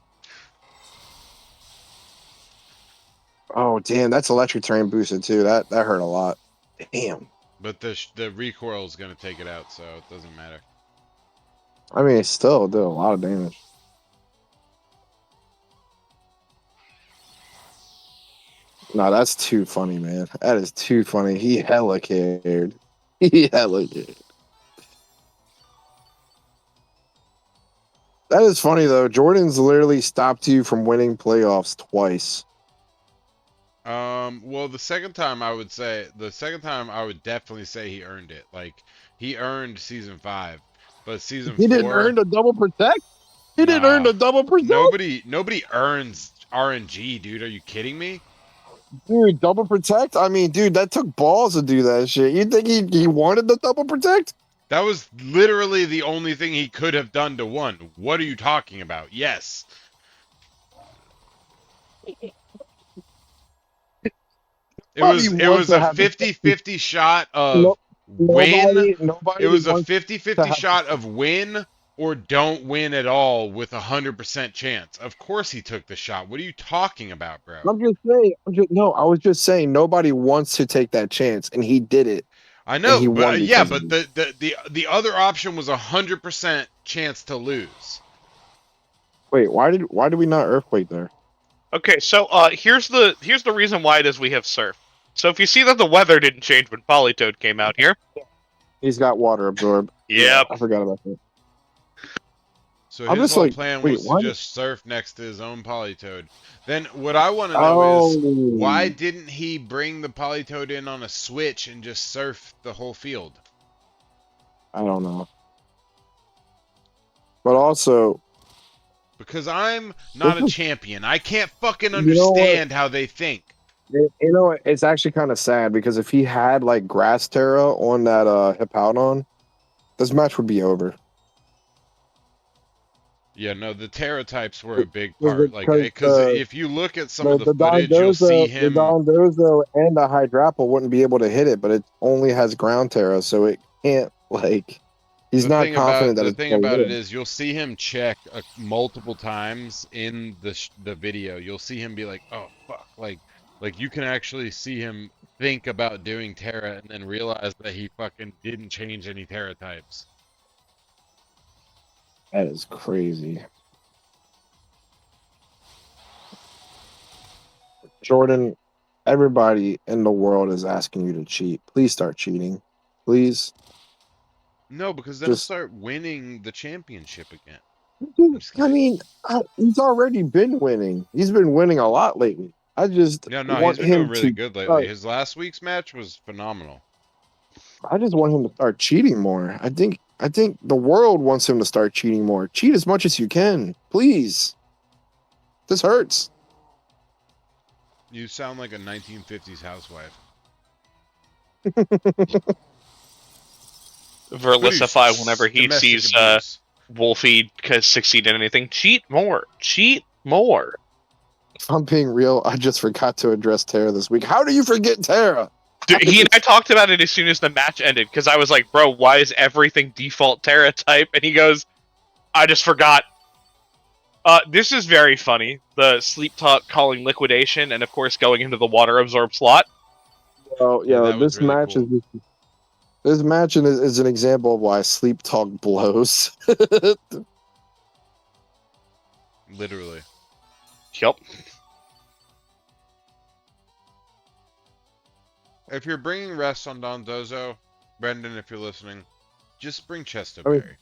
oh damn, that's electric terrain boosted too. That hurt a lot. Damn. but the recoil is gonna take it out, so it doesn't matter. I mean, it still did a lot of damage. No, that's too funny, man. That is too funny. He hella cared. He hella cared. That is funny though. Jordan's literally stopped you from winning playoffs twice. Well, the second time I would definitely say he earned it. Like he earned season 5, but season He didn't 4, earn the double protect. He didn't earn nah. the double protect. Nobody earns RNG, dude. Are you kidding me? Dude, double protect? I mean, dude, that took balls to do that shit. You think he wanted the double protect? That was literally the only thing he could have done to win. What are you talking about? Yes. It Nobody was it wants was to a have to. 50-50 shot of No, win. nobody It was a wants to 50-50 have. shot of win or don't win at all with a 100% chance. Of course he took the shot. What are you talking about, bro? I'm just saying. No, I was just saying nobody wants to take that chance, and he did it, I and know, he but won yeah, because of but it. the other option was a 100% chance to lose. Wait, why did we not earthquake there? Okay, so here's the reason why it is we have surf. So if you see that the weather didn't change when Polytoad came out here, He's got water absorb. Yeah, yep. I forgot about that. So I'm his just whole like, plan wait, was to what? just surf next to his own Polytoad. Then what I want to know is why Oh, didn't he bring the Polytoad in on a switch and just surf the whole field? I don't know. But also, Because I'm this not a is, champion. I can't fucking you know what? understand how they think. You know what? It's actually kind of sad because if he had like Grass Terra on that Hippowdon, this match would be over. Yeah, no, the Terra types were a big part. Like, Because because if you look at some of the the footage, you'll see The him. Dondozo and the Hydrapple wouldn't be able to hit it, but it only has ground Terra, so it can't like. He's not confident that The it's thing gonna about it live. is you'll see him check multiple times in the video. You'll see him be like, "Oh fuck!" Like you can actually see him think about doing Terra and then realize that he fucking didn't change any Terra types. That is crazy. Jordan, everybody in the world is asking you to cheat. Please start cheating. Please. No, because then he'll Just, start winning the championship again. I'm dude, just I kidding. mean, he's already been winning. He's been winning a lot lately. I just No, he's want been doing him really to good lately. start. His last week's match was phenomenal. I just want him to start cheating more. I think the world wants him to start cheating more. Cheat as much as you can, please. This hurts. You sound like a 1950s housewife. Verlicify whenever Abuse, he domestic sees abuse. Wolfie succeed in anything. Cheat more. Cheat more. If I'm being real, I just forgot to address Tara this week. How do you forget Tara? Dude, he and I talked about it as soon as the match ended because I was like, "Bro, why is everything default Terra type?" And he goes, "I just forgot." This is very funny. The sleep talk calling liquidation, and of course going into the water absorb slot. Oh, Yeah, yeah, that was really cool. this match is an example of why sleep talk blows. Literally. Yep. If you're bringing rest on Don Dozo, Brendan, if you're listening, just bring I mean, Chestoberry.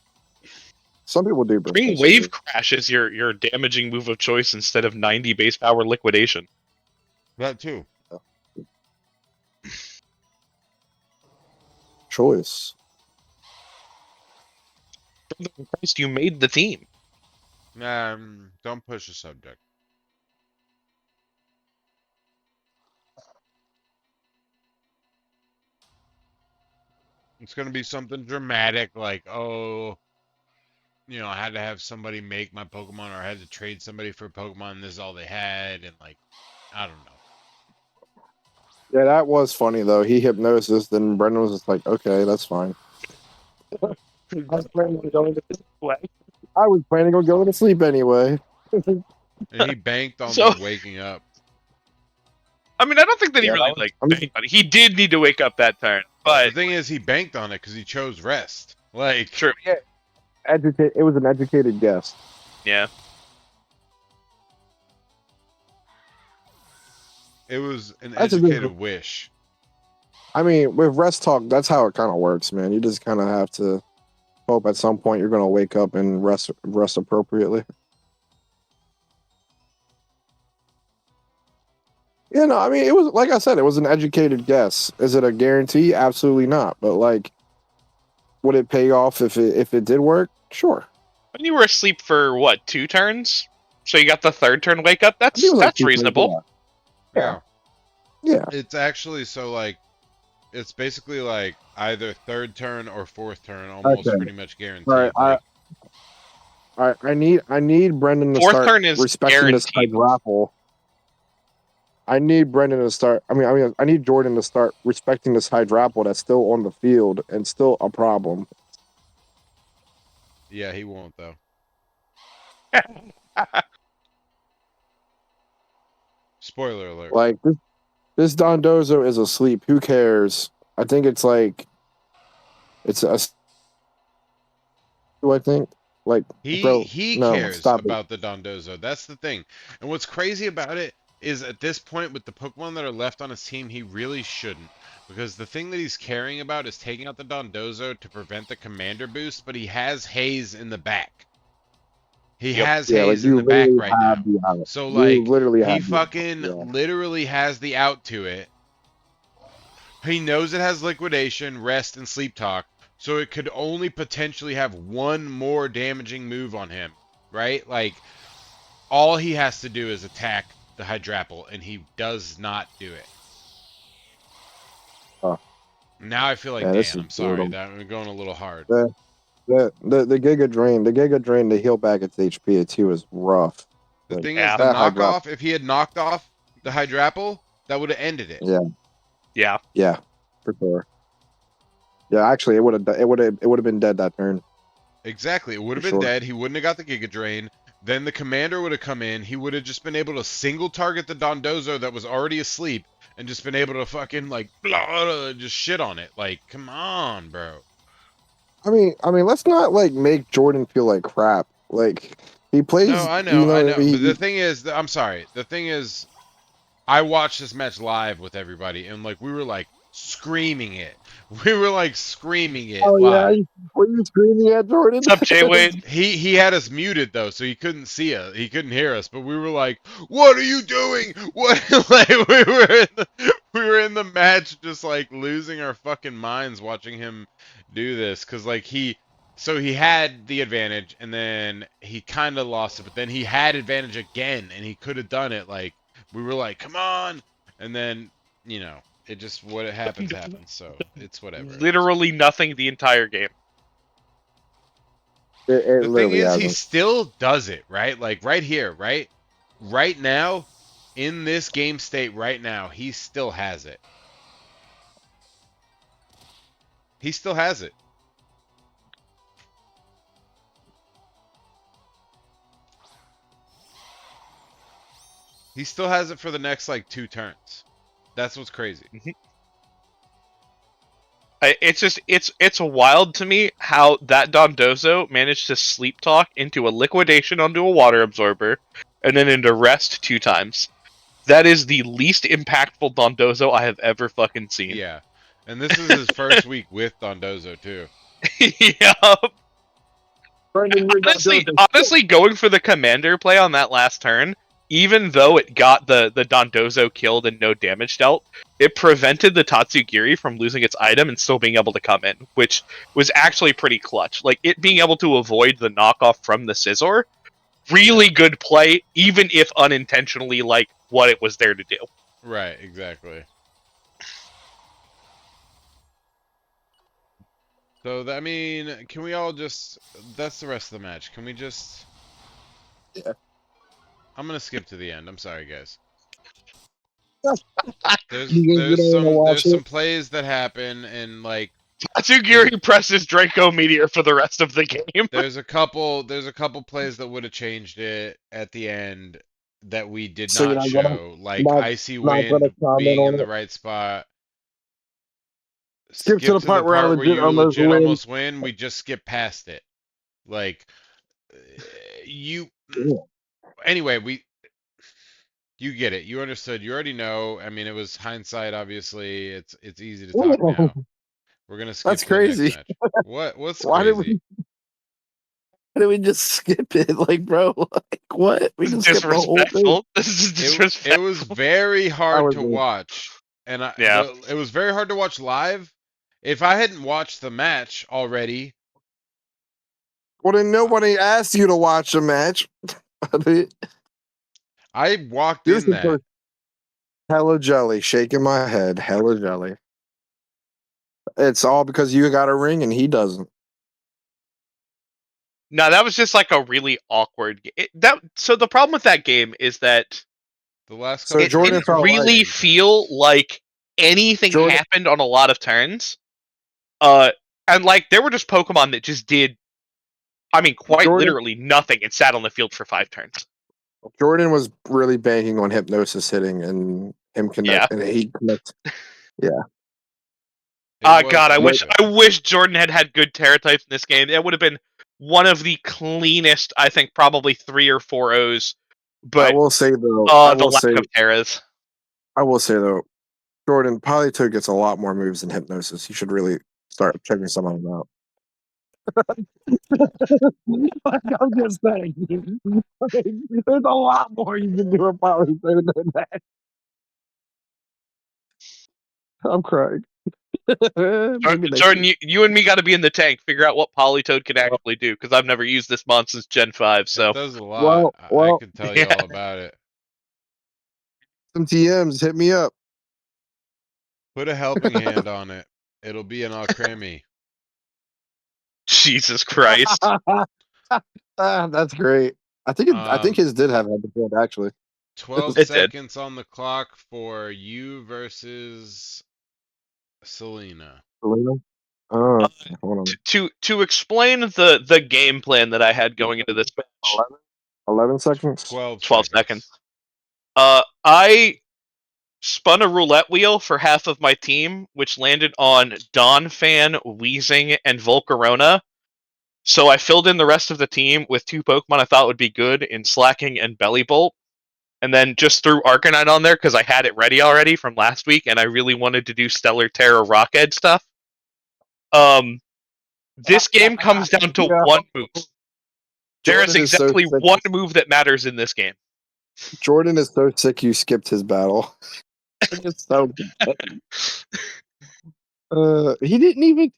Some people do burst Bring by Wave Scissor. Crash as your damaging move of choice instead of 90 base power liquidation. That too. Choice. Christ, you made the team. Don't push the subject. It's gonna be something dramatic, like, oh, I had to have somebody make my Pokemon, or I had to trade somebody for a Pokemon, and this is all they had, and like, I don't know. Yeah, that was funny though. He hypnosis, then Brendan was just like, "Okay, that's fine." I was planning on going to sleep anyway. And he banked on So, me waking up. I mean, I don't think that he Yeah, really, I'm just, banked on it. He did need to wake up that turn, The but thing is, he banked on it because he chose rest. Like, true. It was an educated guess. Yeah. it was an That's a educated good. wish. I mean, with rest talk, that's how it kind of works, man. You just kind of have to hope at some point you're gonna wake up and rest appropriately. Yeah, no, I mean, it was like I said, it was an educated guess. Is it a guarantee? Absolutely not. But like, would it pay off if it did work? Sure. When you were asleep for what, 2 turns? So you got the 3rd turn wake up? I think it was like That's reasonable. Yeah. Yeah. It's actually so, like, it's basically like either third turn or fourth turn, almost Okay. pretty much All guaranteed. right. I need Brendan to 4th start turn is respecting this guaranteed. hydrapple. I need Brendan to start. I need Jordan to start respecting this hydrapple that's still on the field and still a problem. Yeah, he won't though. Spoiler alert. Like this Dondozo is asleep. Who cares? I think it's like it's a. Do I think like bro? He No, cares stop it. about the Dondozo. That's the thing. And what's crazy about it is at this point with the Pokemon that are left on his team, he really shouldn't. Because the thing that he's caring about is taking out the Dondozo to prevent the commander boost, but he has Haze in the back. He Yep. has Yeah, like Haze in you the back literally right have now. the out. So You like literally he have the out. fucking Yeah. literally has the out to it. He knows it has liquidation, rest, and sleep talk, so it could only potentially have one more damaging move on him, right? Like, all he has to do is attack the Hydrapple, and he does not do it. Oh. Now I feel like, Yeah, this Dan, is I'm sorry, brutal. that we're going a little hard. The Giga Drain to heal back its HP at 2 is rough. The Like thing is, Yeah. the that Hydra. knockoff, if he had knocked off the Hydrapple, that would have ended it. Yeah, Yeah. for sure. Yeah, actually, it would have been dead that turn. Exactly. It would have For been sure. dead. He wouldn't have got the Giga Drain. Then the commander would have come in. He would have just been able to single target the Dondozo that was already asleep and just been able to fucking like just shit on it. Like, come on, bro. I mean, let's not like make Jordan feel like crap. Like he plays, No, I know. But the thing is, I'm sorry. The thing is, I watched this match live with everybody, and like we were like screaming it. We were like screaming it oh live. yeah, were you screaming at Jordan? What's up, Jay Wade? He had us muted though, so he couldn't see us. He couldn't hear us. But we were like, "What are you doing? What?" Like we were in the match, just like losing our fucking minds watching him do this, because like so he had the advantage, and then he kind of lost it, but then he had advantage again, and he could have done it. Like we were like, "Come on!" And then it just what it happens happens. So it's whatever. Literally nothing the entire game. It The thing literally is, he hasn't. still does it, right? Like right here, right? Right now, in this game state right now, he still has it. He still has it. He still has it for the next like 2 turns. That's what's crazy. It's wild to me how that Dondozo managed to sleep talk into a liquidation onto a water absorber, and then into rest 2 times. That is the least impactful Dondozo I have ever fucking seen. Yeah. And this is his first week with Dondozo too. Yup. Brendan, you're not doing Honestly, going for the commander play on that last turn, even though it got the Dondozo killed and no damage dealt, it prevented the Tatsugiri from losing its item and still being able to come in, which was actually pretty clutch. Like, it being able to avoid the knockoff from the Scizor, really good play, even if unintentionally, like, what it was there to do. Right, exactly. So, I mean, can we all just... That's the rest of the match. Can we just... Yeah. I'm gonna skip to the end. I'm sorry, guys. You don't want to watch There's it? some plays that happen, and like Tatsugiri presses Draco Meteor for the rest of the game. there's a couple plays that would have changed it at the end that we did So you're not not gonna show, like not icy not gonna wind comment being in on the it. right spot. Skip to Skip the to the part where I part where legit you almost legit win. almost win. We just skip past it. Like uh, you. Anyway, you get it. You understood. You already know. I mean, it was hindsight. Obviously, it's easy to talk now. We're gonna skip That's to the next crazy. match. What's Why did crazy? we just skip it? Like, bro, like what? We This is just skip the whole thing. disrespectful. This is It was disrespectful. very I hard was to watch, and Yeah. it was very hard to watch live. If I hadn't watched the match already, well, then I nobody asked you to watch a match. I walked You're in just that. hella jelly, shaking my head, hella jelly. It's all because you got a ring and he doesn't. No, that was just like a really awkward. So the problem with that game is that The last So couple it Jordan didn't turns were felt the like really same feel turns. like anything Jordan. happened on a lot of turns. And like there were just Pokemon that just did, I mean, quite Jordan literally nothing and sat on the field for 5 turns. Jordan was really banking on hypnosis hitting and him Yeah. connect and he connects. Yeah. It was God, really But good. I wish Jordan had good Terra types in this game. It would have been one of the cleanest, I think, probably 3 or 4 O's. I But will say though, the lack of Terras. I will say though, Jordan Politoed gets a lot more moves than hypnosis. You should really start checking some of them out. I'm just saying. There's a lot more you can do with Politoed than that. I'm crying. Maybe next Jordan, week. you and me got to be in the tank. Figure out what Polytoad can actually do because I've never used this mon since Gen 5. It So does a lot. Well, I well, could tell you yeah, all about it. some TMs hit me up. Put a helping hand on it. It'll be an Alcremie. Jesus Christ. That's great. I think Um, his did have head to head actually. 12 It did. seconds on the clock for you versus Selena. Selena? Oh, hold on. To explain the game plan that I had going into this match, 11 seconds. 12 12 seconds. seconds. I spun a roulette wheel for half of my team, which landed on Donphan, Weezing, and Volcarona. So I filled in the rest of the team with 2 Pokemon I thought would be good in Slacking and Bellybolt. And then just threw Arcanine on there because I had it ready already from last week, and I really wanted to do Stellar Terra Rockhead stuff. This game comes down to Yeah. one move. There is Jordan is so exactly sick. one move that matters in this game. Jordan is so sick you skipped his battle. It's so he didn't even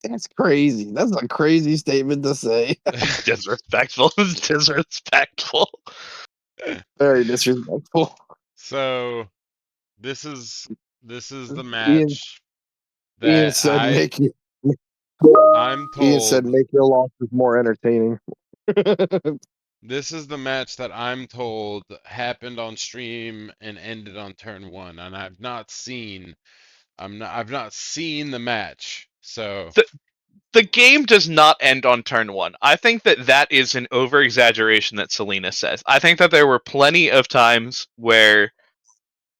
that's crazy. That's a crazy statement to say. Disrespectful. Disrespectful. Very disrespectful. So this is the Ian match Ian that said make you I'm Ian said told make your losses more entertaining. this is the match that I'm told happened on stream and ended on turn 1, and I've not seen the match. So The game does not end on turn 1. I think that is an over exaggeration that Selena says. I think that there were plenty of times where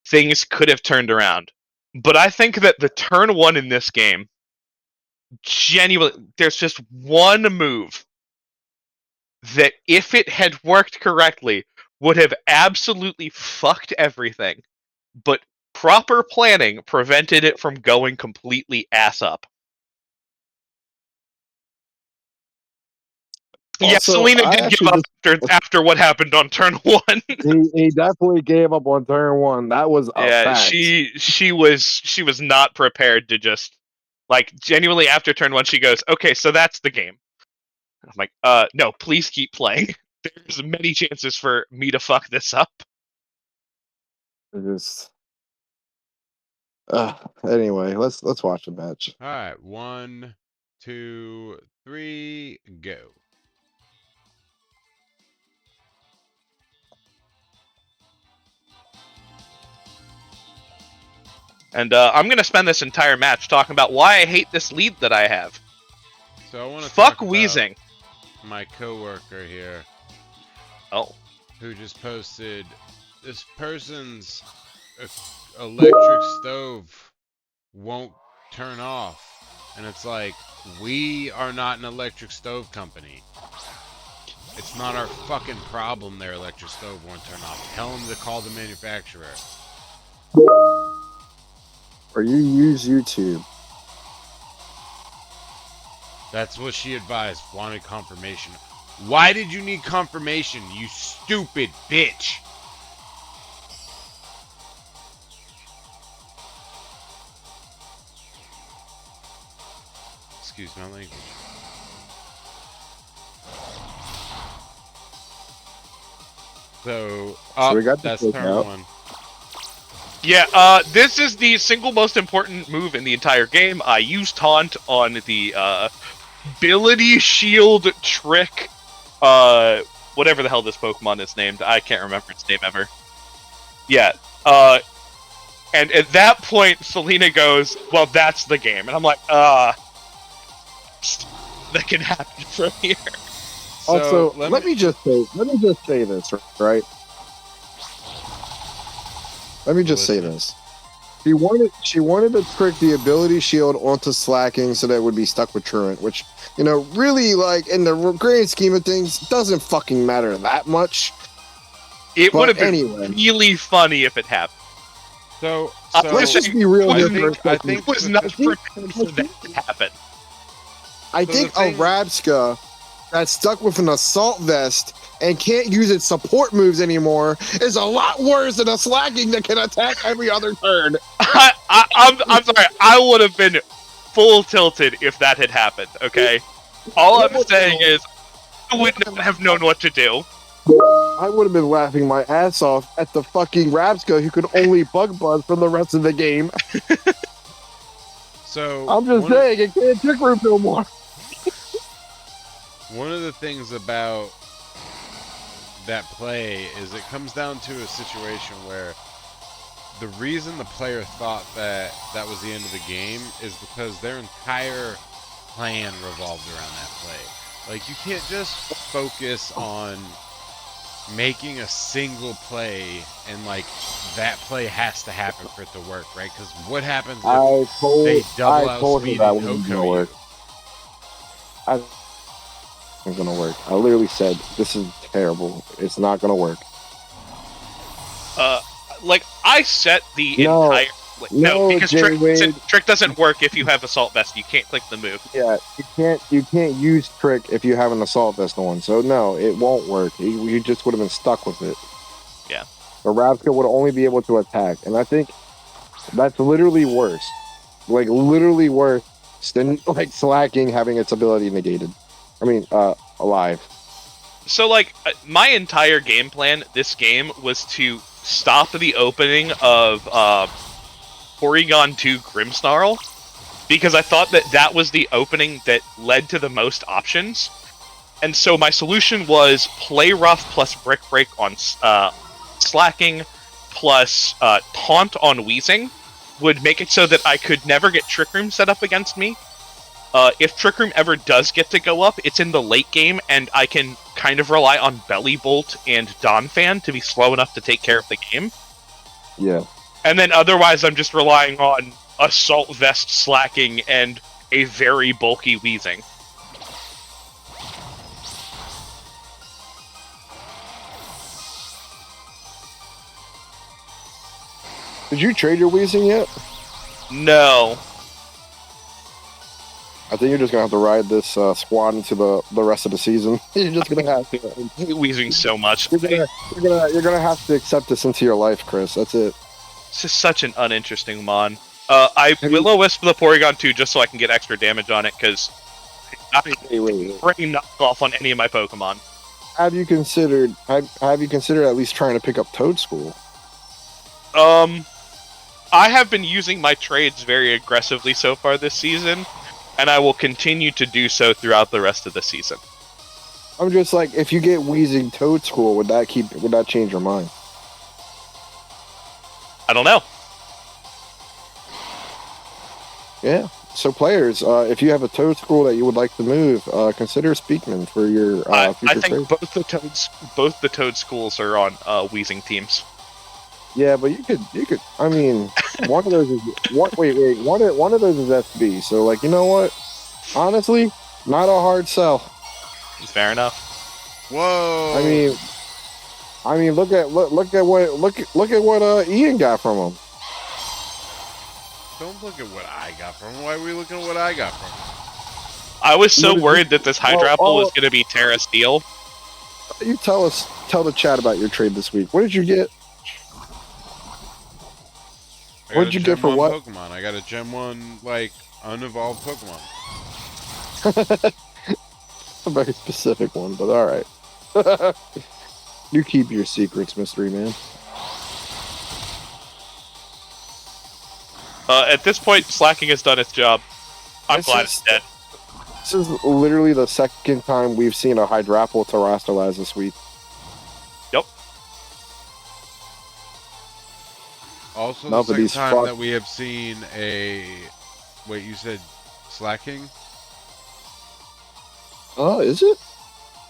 things could have turned around. But I think that the turn 1 in this game, genuinely, there's just one move that, if it had worked correctly, would have absolutely fucked everything. But proper planning prevented it from going completely ass up. Yeah, Also, Selena I did actually give up after what happened on turn 1. he definitely gave up on turn 1. That was a Yeah, fact. she was not prepared to just like genuinely after turn 1 she goes, "Okay, so that's the game." I'm like, no, please keep playing. There's many chances for me to fuck this up." It just anyway, let's watch the match. All right, 1, 2, 3, go. And I'm gonna spend this entire match talking about why I hate this lead that I have. So I want to Fuck talk about wheezing. my coworker here Oh. who just posted this person's electric stove won't turn off. And it's like, we are not an electric stove company. It's not our fucking problem their electric stove won't turn off. Tell them to call the manufacturer. Or you use YouTube. That's what she advised. Wanted confirmation. Why did you need confirmation, you stupid bitch? Excuse my language. So, we got the that's fake turn out. 1. Yeah, this is the single most important move in the entire game. I use taunt on the ability shield trick, whatever the hell this Pokemon is named. I can't remember its name ever. Yeah, and at that point, Selena goes, "Well, that's the game," and I'm like, that can happen from here. So, Also, let me just say this, right? Let me just say this. She wanted to trick the ability shield onto slacking so that it would be stuck with truant, which, you know, really, like, in the grand scheme of things, doesn't fucking matter that much. It would have But been anyway. really funny if it happened. So Let's just be real here for a second. I think It was not prepared for that to happen. I think a Rabska that's stuck with an assault vest and can't use its support moves anymore is a lot worse than a slacking that can attack every other turn. I'm sorry. I would have been full tilted if that had happened. Okay. All I'm saying is, I would not have known what to do. I would have been laughing my ass off at the fucking Rabska who could only bug buzz for the rest of the game. So I'm just saying, it can't trick room no more. One of the things about that play is it comes down to a situation where the reason the player thought that that was the end of the game is because their entire plan revolved around that play. Like, you can't just focus on making a single play and, like, that play has to happen for it to work, right? Because what happens if they double outspeed and Oko you? It's gonna work. I literally said, this is terrible. It's not gonna work. Like, I set the entire... No, because trick doesn't work if you have assault vest. You can't click the move. Yeah, you can't use trick if you have an assault vest on. So no, it won't work. You just would have been stuck with it. Yeah. The Ravka would only be able to attack, and I think that's literally worse. Like, literally worse than, like, slacking having its ability negated. I mean, alive. So, like, my entire game plan this game was to stop the opening of Porygon 2 Grimmsnarl, because I thought that that was the opening that led to the most options. And so my solution was play rough plus brick break on slacking plus taunt on wheezing would make it so that I could never get Trick Room set up against me. If Trick Room ever does get to go up, it's in the late game, and I can kind of rely on Belly Bolt and Donphan to be slow enough to take care of the game. Yeah. And then otherwise, I'm just relying on Assault Vest slacking and a very bulky wheezing. Did you trade your wheezing yet? No. I think you're just gonna have to ride this squad into the rest of the season. You're just gonna have to. I hate Weezing so much. You're gonna have to accept this into your life, Chris. That's it. It's just such an uninteresting mon. I Have you- Will-O-Wisp the Porygon 2 just so I can get extra damage on it, because I Wait. bring knockoff on any of my Pokemon. Have you considered at least trying to pick up Toad School? I have been using my trades very aggressively so far this season, and I will continue to do so throughout the rest of the season. I'm just like, if you get Wheezing Toad School, would that change your mind? I don't know. Yeah. So players, if you have a Toad School that you would like to move, consider Speakman for your I future think trade. both the Toad schools are on Weezing teams. Yeah, but you could. I mean, one of those is one. Wait. One of those is FB. So like, you know what? Honestly, not a hard sell. Fair enough. Whoa. I mean, look at what Ian got from him. Don't look at what I got from him. Why are we looking at what I got from him? I was so What did worried that this Hydrapple oh. was going to be Terra Steel. You tell the chat about your trade this week. What did you get? I What'd got you a get Gen for 1 what? Pokemon. I got a Gen 1, like, unevolved Pokemon. A very specific one, but all right. You keep your secrets, mystery man. At this point, Slacking has done its job. I'm This glad is- it's dead. This is literally the second time we've seen a Hydrapple Terrastalaz this week. Also, No, the but second these time fuck- that we have seen a... Wait, you said slacking? Oh, is it?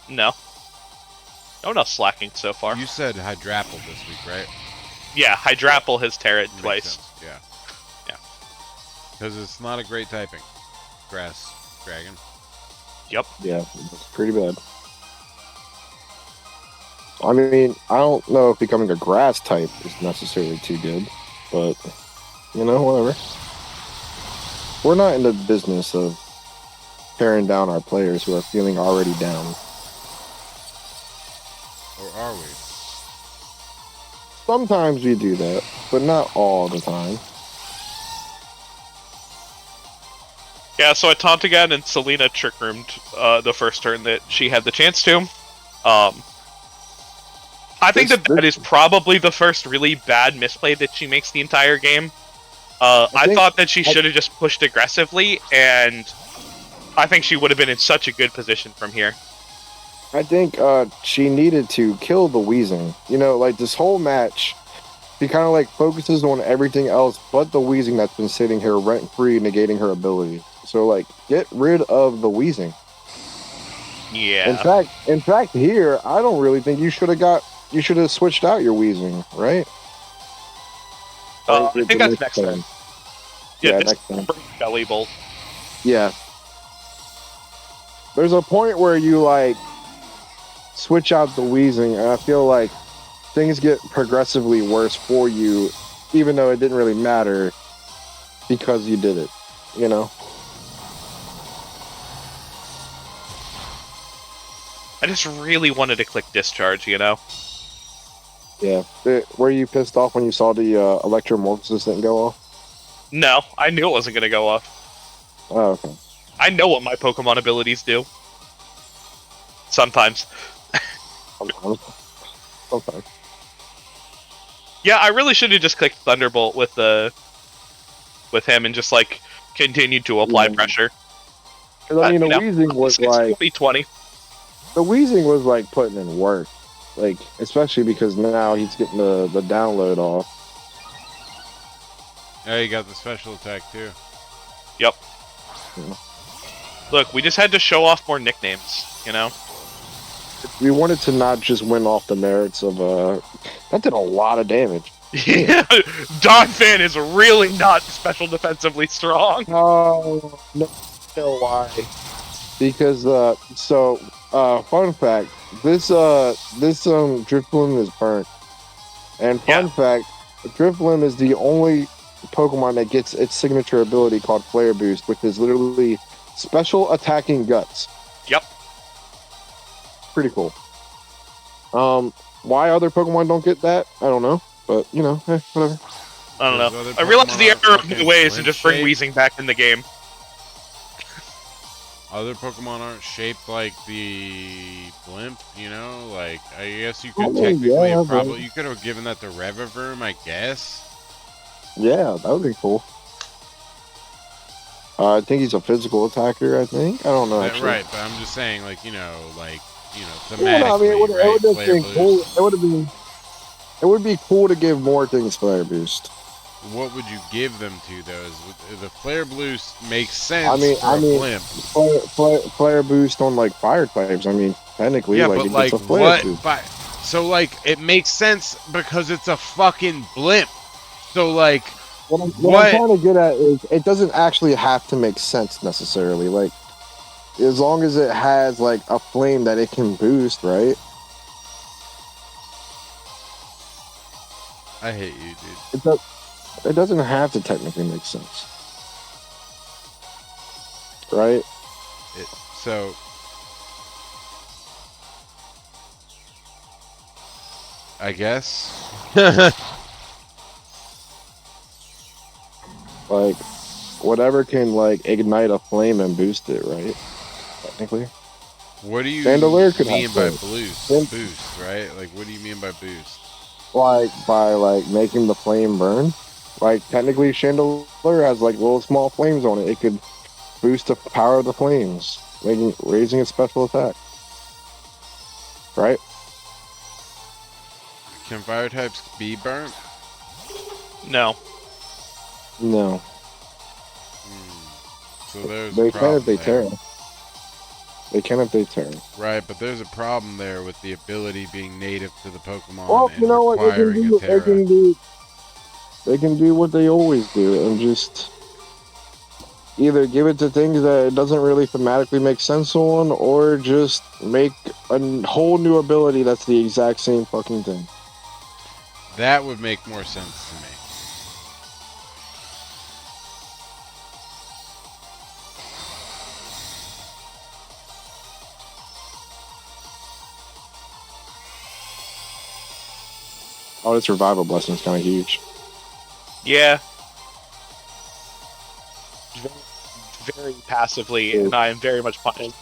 No. No one else Slacking so far. You said Hydrapple this week, right? Yeah, Hydrapple has Terra Makes twice. sense, yeah. Yeah. Because it's not a great typing. Grass Dragon. Yep. Yeah, it's pretty bad. I mean, I don't know if becoming a grass type is necessarily too good, but you know, whatever. We're not in the business of tearing down our players who are feeling already down. Or are we? Sometimes we do that, but not all the time. Yeah, so I taunted again, and Selena trick roomed the first turn that she had the chance to. I think that is probably the first really bad misplay that she makes the entire game. I thought that she should have just pushed aggressively, and I think she would have been in such a good position from here. I think she needed to kill the Wheezing. You know, like this whole match, she kind of like focuses on everything else but the Wheezing that's been sitting here rent-free, negating her ability. So, like, get rid of the Wheezing. Yeah. In fact, here I don't really think you should have switched out your Wheezing, right? I think that's next turn. Yeah, this next turn. Belly Bolt. Yeah. There's a point where you like switch out the Wheezing, and I feel like things get progressively worse for you, even though it didn't really matter because you did it, you know? I just really wanted to click Discharge, you know? Yeah. Were you pissed off when you saw the Electromorphosis didn't go off? No, I knew it wasn't going to go off. Oh, okay. I know what my Pokemon abilities do. Sometimes. Okay. Yeah, I really should have just clicked Thunderbolt with him and just like continued to apply Yeah. pressure. 'Cause, I mean, You the know, Wheezing was It's like 2020. the Wheezing was like putting in work, like especially because now he's getting the download off. Yeah, you got the special attack too. Yep. Yeah. Look, we just had to show off more nicknames, you know? We wanted to not just win off the merits of that did a lot of damage. Yeah, Donphan is really not special defensively strong. Oh no, know why? Because fun fact, this Drifloon is burnt, and fun fact, Drifloon is the only Pokemon that gets its signature ability called Flare Boost, which is literally Special attacking guts. Yep. Pretty cool. Why other Pokemon don't get that? I don't know, but you know, whatever. I don't Those know. other I realized Pokemon the aren't error of fucking my ways and blimp just bring shaped. Weezing back in the game. Other Pokemon aren't shaped like the blimp, you know? Like, I guess you could technically have probably... You could have given that to Revavroom, I guess. Yeah, that would be cool. I think he's a physical attacker. I think. I don't know actually. Right, but I'm just saying, like, thematically, Yeah, no, I mean, it would right? have Flare been cool. boost. It would have been. It would be cool to give more things flare boost. What would you give them to, though? The flare boost makes sense I mean, for a blimp. flare boost on like fire types. I mean, technically, Yeah, like but it like gets a flare what? boost. So like it makes sense because it's a fucking blimp. So like What I'm what? trying to get at is it doesn't actually have to make sense necessarily. Like, as long as it has like a flame that it can boost, right? I hate you, dude. It doesn't have to technically make sense, right? So I guess. Like, whatever can like ignite a flame and boost it, right? Technically. What do you Chandelier could mean by have boost, right? Like, what do you mean by boost? Like by like making the flame burn. Like technically, Chandelier has like little small flames on it. It could boost the power of the flames, raising its special attack. Right? Can fire types be burnt? No. No. So there's They a can problem if they there. tear. They can if they tear. Right, but there's a problem there with the ability being native to the Pokemon Well, and you know what they can requiring do? a Terra. They can do what they always do and just either give it to things that it doesn't really thematically make sense on, or just make a whole new ability that's the exact same fucking thing. That would make more sense to me. Oh, this revival blessing is kind of huge. Yeah. Very passively, and I am very much punished.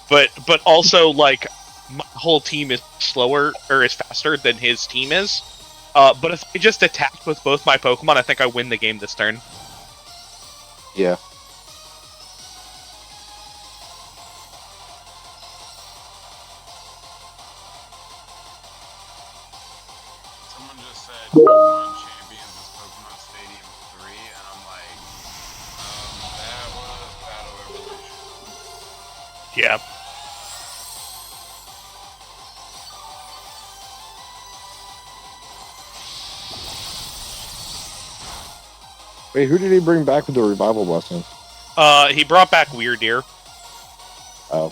But also, like, my whole team is slower, or is faster than his team is. But if I just attacked with both my Pokemon, I think I win the game this turn. Yeah. Someone just said Pokemon Champions is Pokemon Stadium 3, and I'm like, that was Battle Evolution. Yeah. Wait, who did he bring back with the revival blessing? He brought back Weird Ear. Oh.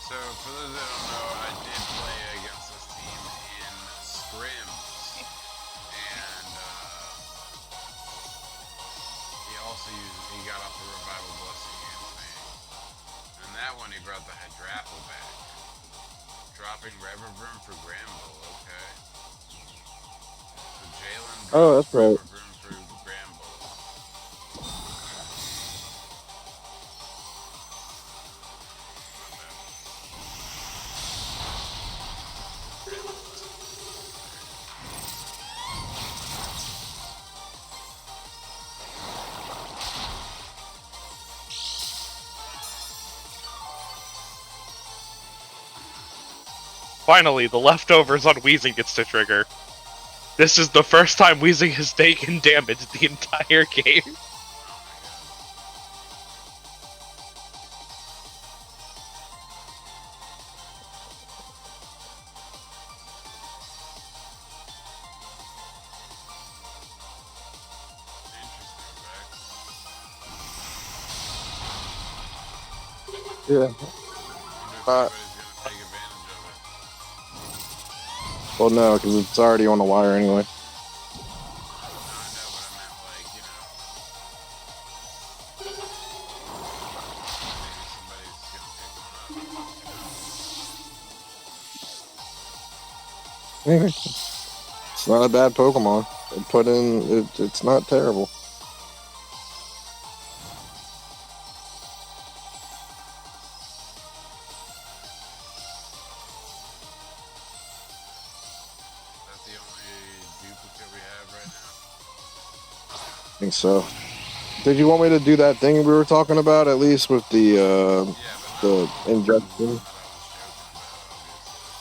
So, for those that don't know, I did play against this team in scrims, and he got off the Revival Blessing against me. And that one he brought the Hydrapple back. Dropping Revavroom for Granbull, okay. So Jalen Oh, that's right. Revavroom for Granbull. Finally, the leftovers on Weezing gets to trigger. This is the first time Weezing has taken damage the entire game. Yeah. Uh, Well, no, because it's already on the wire anyway. It's not a bad Pokemon. It's not terrible. That's the only duplicate we have right now. I think so. Did you want me to do that thing we were talking about, at least with the Yeah, but the not injection? what I was joking about, obviously.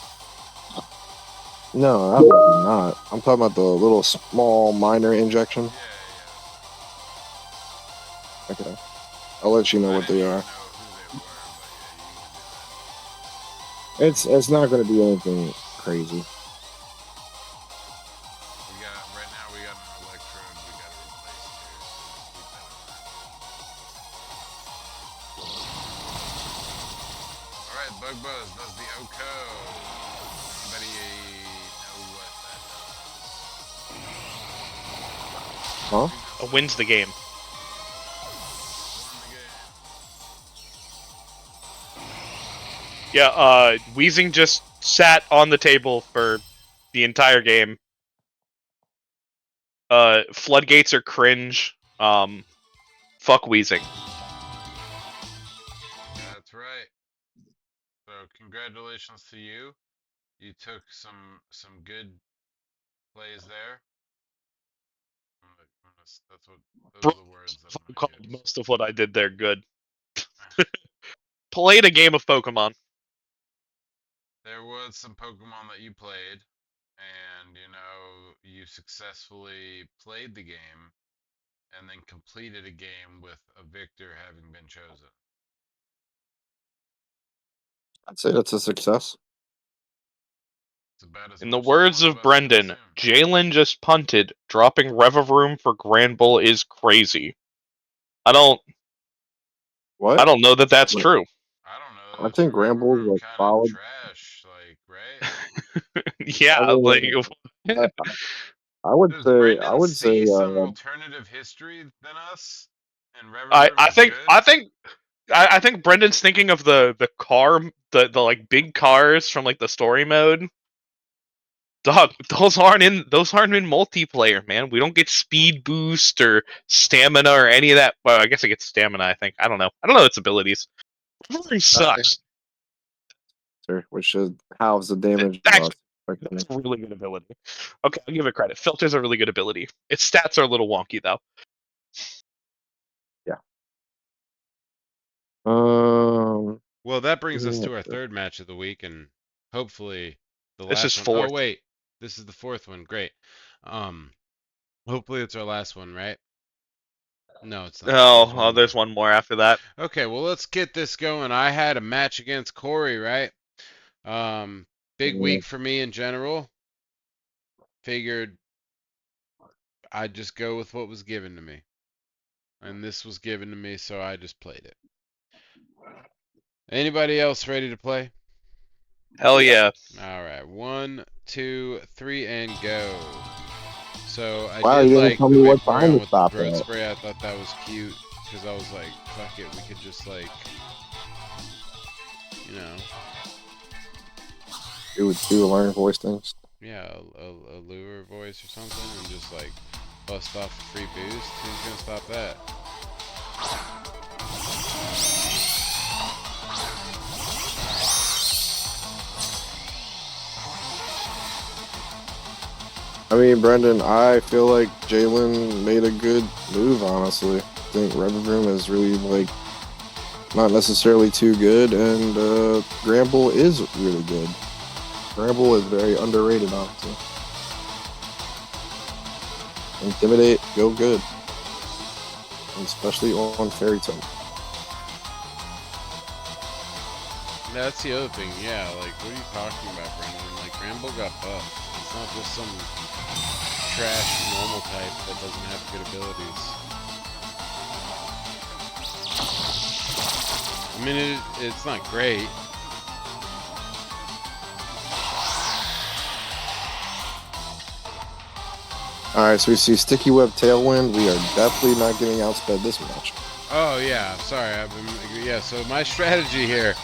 No, absolutely not. I'm talking about the little small minor injection. Yeah, Okay, I'll let you know I what didn't they even are. know who they were, but yeah, you can do that. It's not going to be anything crazy. We got right now. We got an electrode. We got to replace too. So keep that in mind. All right, Bug Buzz does the OCO. Anybody know what that does? Huh? Wins the game. Won the game. Yeah, Weezing just sat on the table for the entire game. Floodgates are cringe. Fuck Weezing. That's right. So congratulations to you. You took some good plays there. That's what those Bro are the words that I'm gonna called use. most of what I did there good. Played a game of Pokemon. There was some Pokemon that you played, and you successfully played the game and then completed a game with a victor having been chosen. I'd say that's a success. It's about as In the much as words one of of us can Brendan, assume. Jalen just punted. Dropping Revavroom for Granbull is crazy. I don't What? know that that's What? true. I don't know. I That's think Granbull's River a kind of solid. trash, like, right? I Yeah, like mean, I, I would Does say I Brendan would say see some alternative history than us? And I, River I is think good? I think I think Brendan's thinking of the car the like big cars from like the story mode. Dog, those aren't in multiplayer, man. We don't get speed boost or stamina or any of that. Well, I guess I get stamina, I think. I don't know. I don't know its abilities. Everything sucks. which is halves the damage Actually, loss. that's a really good ability. Okay, I'll give it credit. Filter's a really good ability. Its stats are a little wonky though. Yeah. Um. Well, that brings us Yeah. to our third match of the week, and hopefully the This is last one. Oh fourth. wait, this is the fourth one. Great. Um, hopefully it's our last one, right? No, it's not. There's Oh, one there's more. one more after that. Okay, well let's get this going. I had a match against Corey, right? Um, big week for me in general. Figured I'd just go with what was given to me, and this was given to me, so I just played it. Anybody else ready to play? Hell yeah. All right, 1, 2, 3, and go. So I Wow, did you didn't like tell the me way what Corey time went to with the stop throat at. spray. I thought that was cute because I was like, fuck it, we could just like, you know, Do learn voice things. yeah, a lure voice or something, and just like bust off a free boost. Who's gonna stop that? I mean, Brendan, I feel like Jalen made a good move. Honestly, I think Revavroom is really like not necessarily too good, and Gramble is really good. Gramble is very underrated, honestly. Intimidate, go good, especially on Fairy type. That's the other thing, yeah. Like, what are you talking about, Brendan? Like, Rambo got buffed. It's not just some trash normal type that doesn't have good abilities. I mean, it's not great. All right, so we see Sticky Web Tailwind. We are definitely not getting outsped this match. Oh yeah, sorry. Yeah. So my strategy here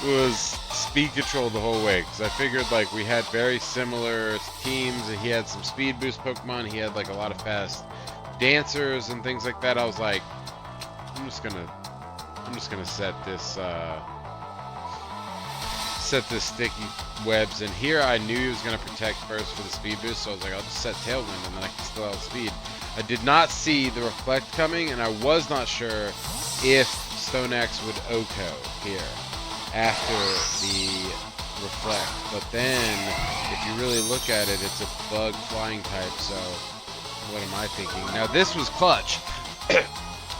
was speed control the whole way, because I figured like we had very similar teams. He had some speed boost Pokemon. He had like a lot of fast dancers and things like that. I was like, I'm just gonna set this sticky webs, and here I knew he was gonna protect first for the speed boost, so I was like, I'll just set Tailwind and then I can still outspeed. I did not see the Reflect coming, and I was not sure if Stoneaxe would OHKO here after the Reflect. But then, if you really look at it, it's a bug flying type, so what am I thinking? Now this was clutch.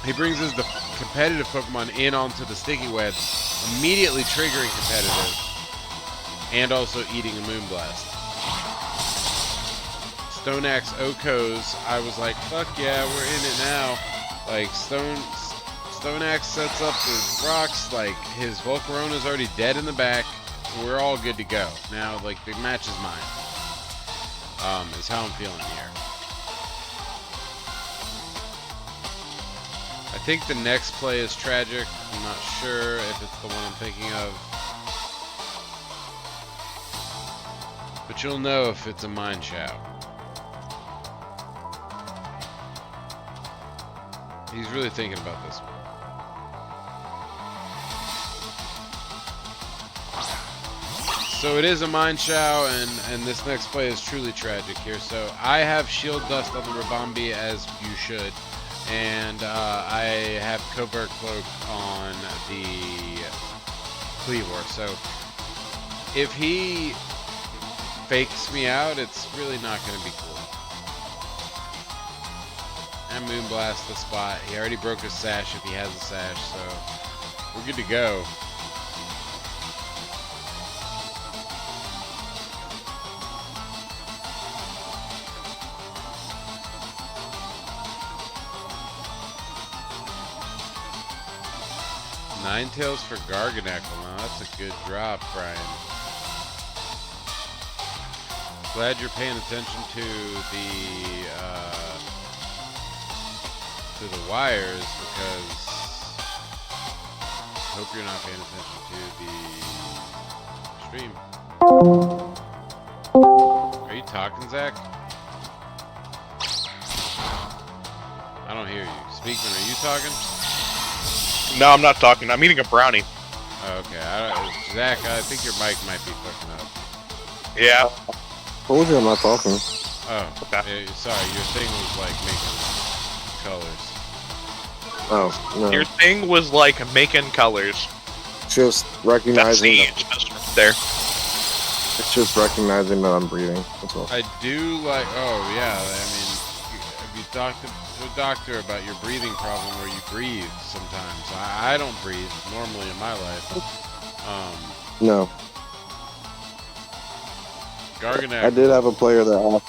He brings his competitive Pokemon in onto the sticky web, immediately triggering competitive, and also eating a Moonblast. Stoneaxe OHKOs, I was like, fuck yeah, we're in it now. Like, Stoneaxe sets up the rocks, like, his Volcarona's already dead in the back. We're all good to go. Now, like, the match is mine. Is how I'm feeling here. I think the next play is tragic. I'm not sure if it's the one I'm thinking of. But you'll know if it's a Mind Chow. He's really thinking about this one. So it is a Mind Chow, and this next play is truly tragic here. So I have Shield Dust on the Rabombi, as you should. And I have Covert Cloak on the Cleavor. So if he fakes me out, it's really not going to be cool. And Moonblast the spot. He already broke his sash if he has a sash, so we're good to go. Ninetales for Garganacl. Now that's a good drop, Brian. Glad you're paying attention to the wires, because I hope you're not paying attention to the stream. Are you talking, Zach? I don't hear you. Speakman, are you talking? No, I'm not talking. I'm eating a brownie. Okay, Zach, I think your mic might be fucking up. Yeah. Told you I'm not talking. Oh, Okay. Sorry, your thing was like making colors. Oh, no. Your thing was like making colors. Just That's recognizing the that, adjustment there. it's just recognizing that I'm breathing. That's all. I do like, oh yeah, I mean, have you talked to a doctor about your breathing problem where you breathe sometimes? I don't breathe normally in my life. No. Garganacl. I did have a player that asked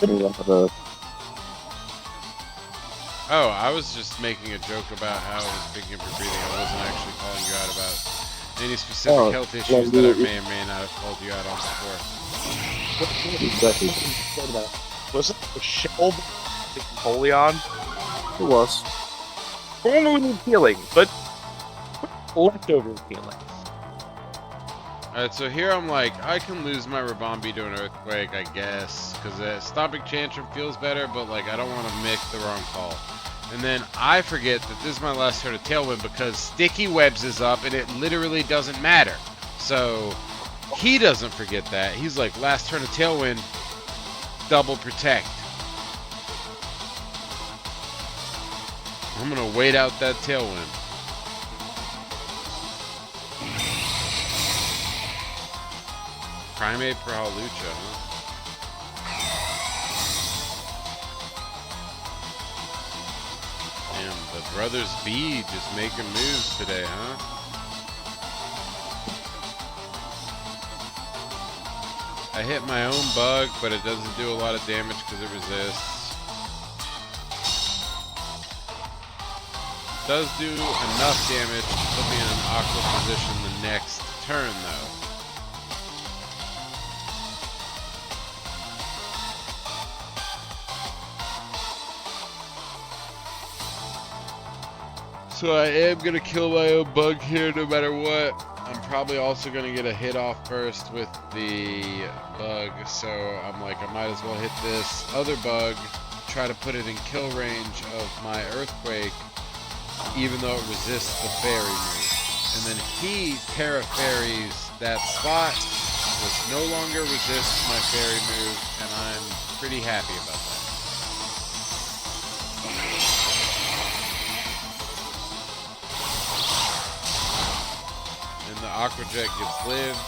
me about the. Oh, I was just making a joke about how I was picking up your breathing. I wasn't actually calling you out about any specific health issues that I may or may not have called you out on before. Exactly. Was it the shell Napoleon? It was. Normally healing, but leftover healing. Alright, so here I'm like, I can lose my Rabombi to an Earthquake, I guess, because Stomping Tantrum feels better, but like I don't want to make the wrong call. And then I forget that this is my last turn of Tailwind because Sticky Webs is up and it literally doesn't matter. So he doesn't forget that. He's like, last turn of Tailwind, double protect. I'm gonna wait out that Tailwind. Primate for Hawlucha, huh? Damn, the Brothers B just making moves today, huh? I hit my own bug, but it doesn't do a lot of damage because it resists. It does do enough damage to put me in an awkward position the next turn, though. So I am gonna kill my own bug here no matter what. I'm probably also gonna get a hit off first with the bug, so I'm like, I might as well hit this other bug, try to put it in kill range of my earthquake, even though it resists the fairy move. And then he Terra Fairies that spot, which no longer resists my fairy move, and I'm pretty happy about that. And the Aqua Jet gets lived,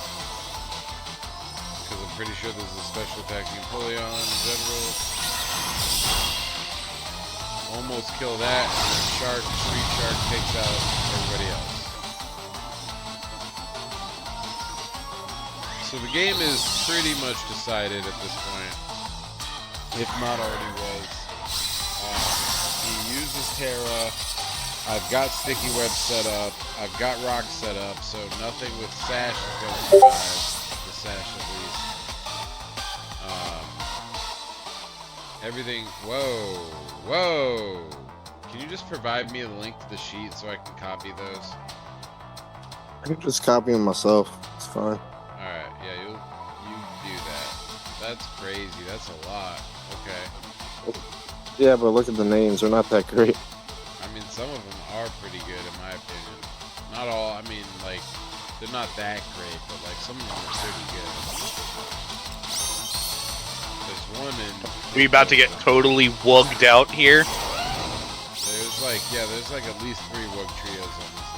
because I'm pretty sure this is a special attacking Empoleon in general. Almost kill that, and then Street Shark takes out everybody else. So the game is pretty much decided at this point, if not already was. He uses Terra. I've got Sticky Web set up. I've got Rock set up, so nothing with Sash is going to survive. The Sash at least. Everything. Whoa. Can you just provide me a link to the sheet so I can copy those? I can just copy them myself. It's fine. Alright, yeah, you do that. That's crazy. That's a lot. Okay. Yeah, but look at the names. They're not that great. I mean, some of them are pretty good in my opinion. Not all. I mean, like, they're not that great, but like some of them are pretty good. There's one in. We about to get totally wugged out here. There's like at least 3 Wug Trios on this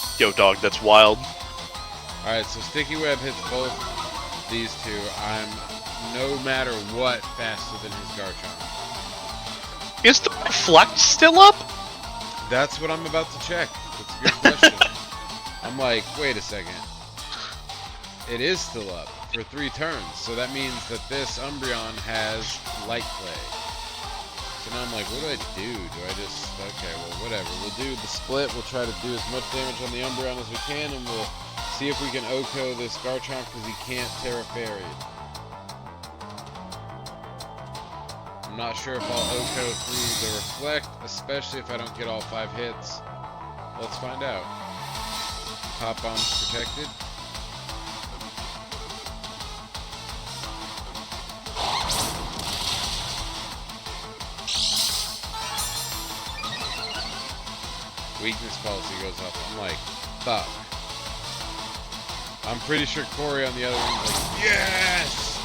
list. Yo, dog, that's wild. Alright, so Sticky Web hits both these two. I'm, no matter what, faster than his Garchomp. Is the reflect still up? That's what I'm about to check. That's a good question. I'm like, wait a second. It is still up for 3 turns, so that means that this Umbreon has Light Play. So now I'm like, what do I do? Do I just, okay, well, whatever. We'll do the split. We'll try to do as much damage on the Umbreon as we can, and we'll see if we can OHKO this Garchomp because he can't Terra Fairy. I'm not sure if I'll OHKO through the Reflect, especially if I don't get all 5 hits. Let's find out. Pop Bomb's protected. Weakness policy goes up. I'm like, fuck. I'm pretty sure Corey on the other end is like, yes!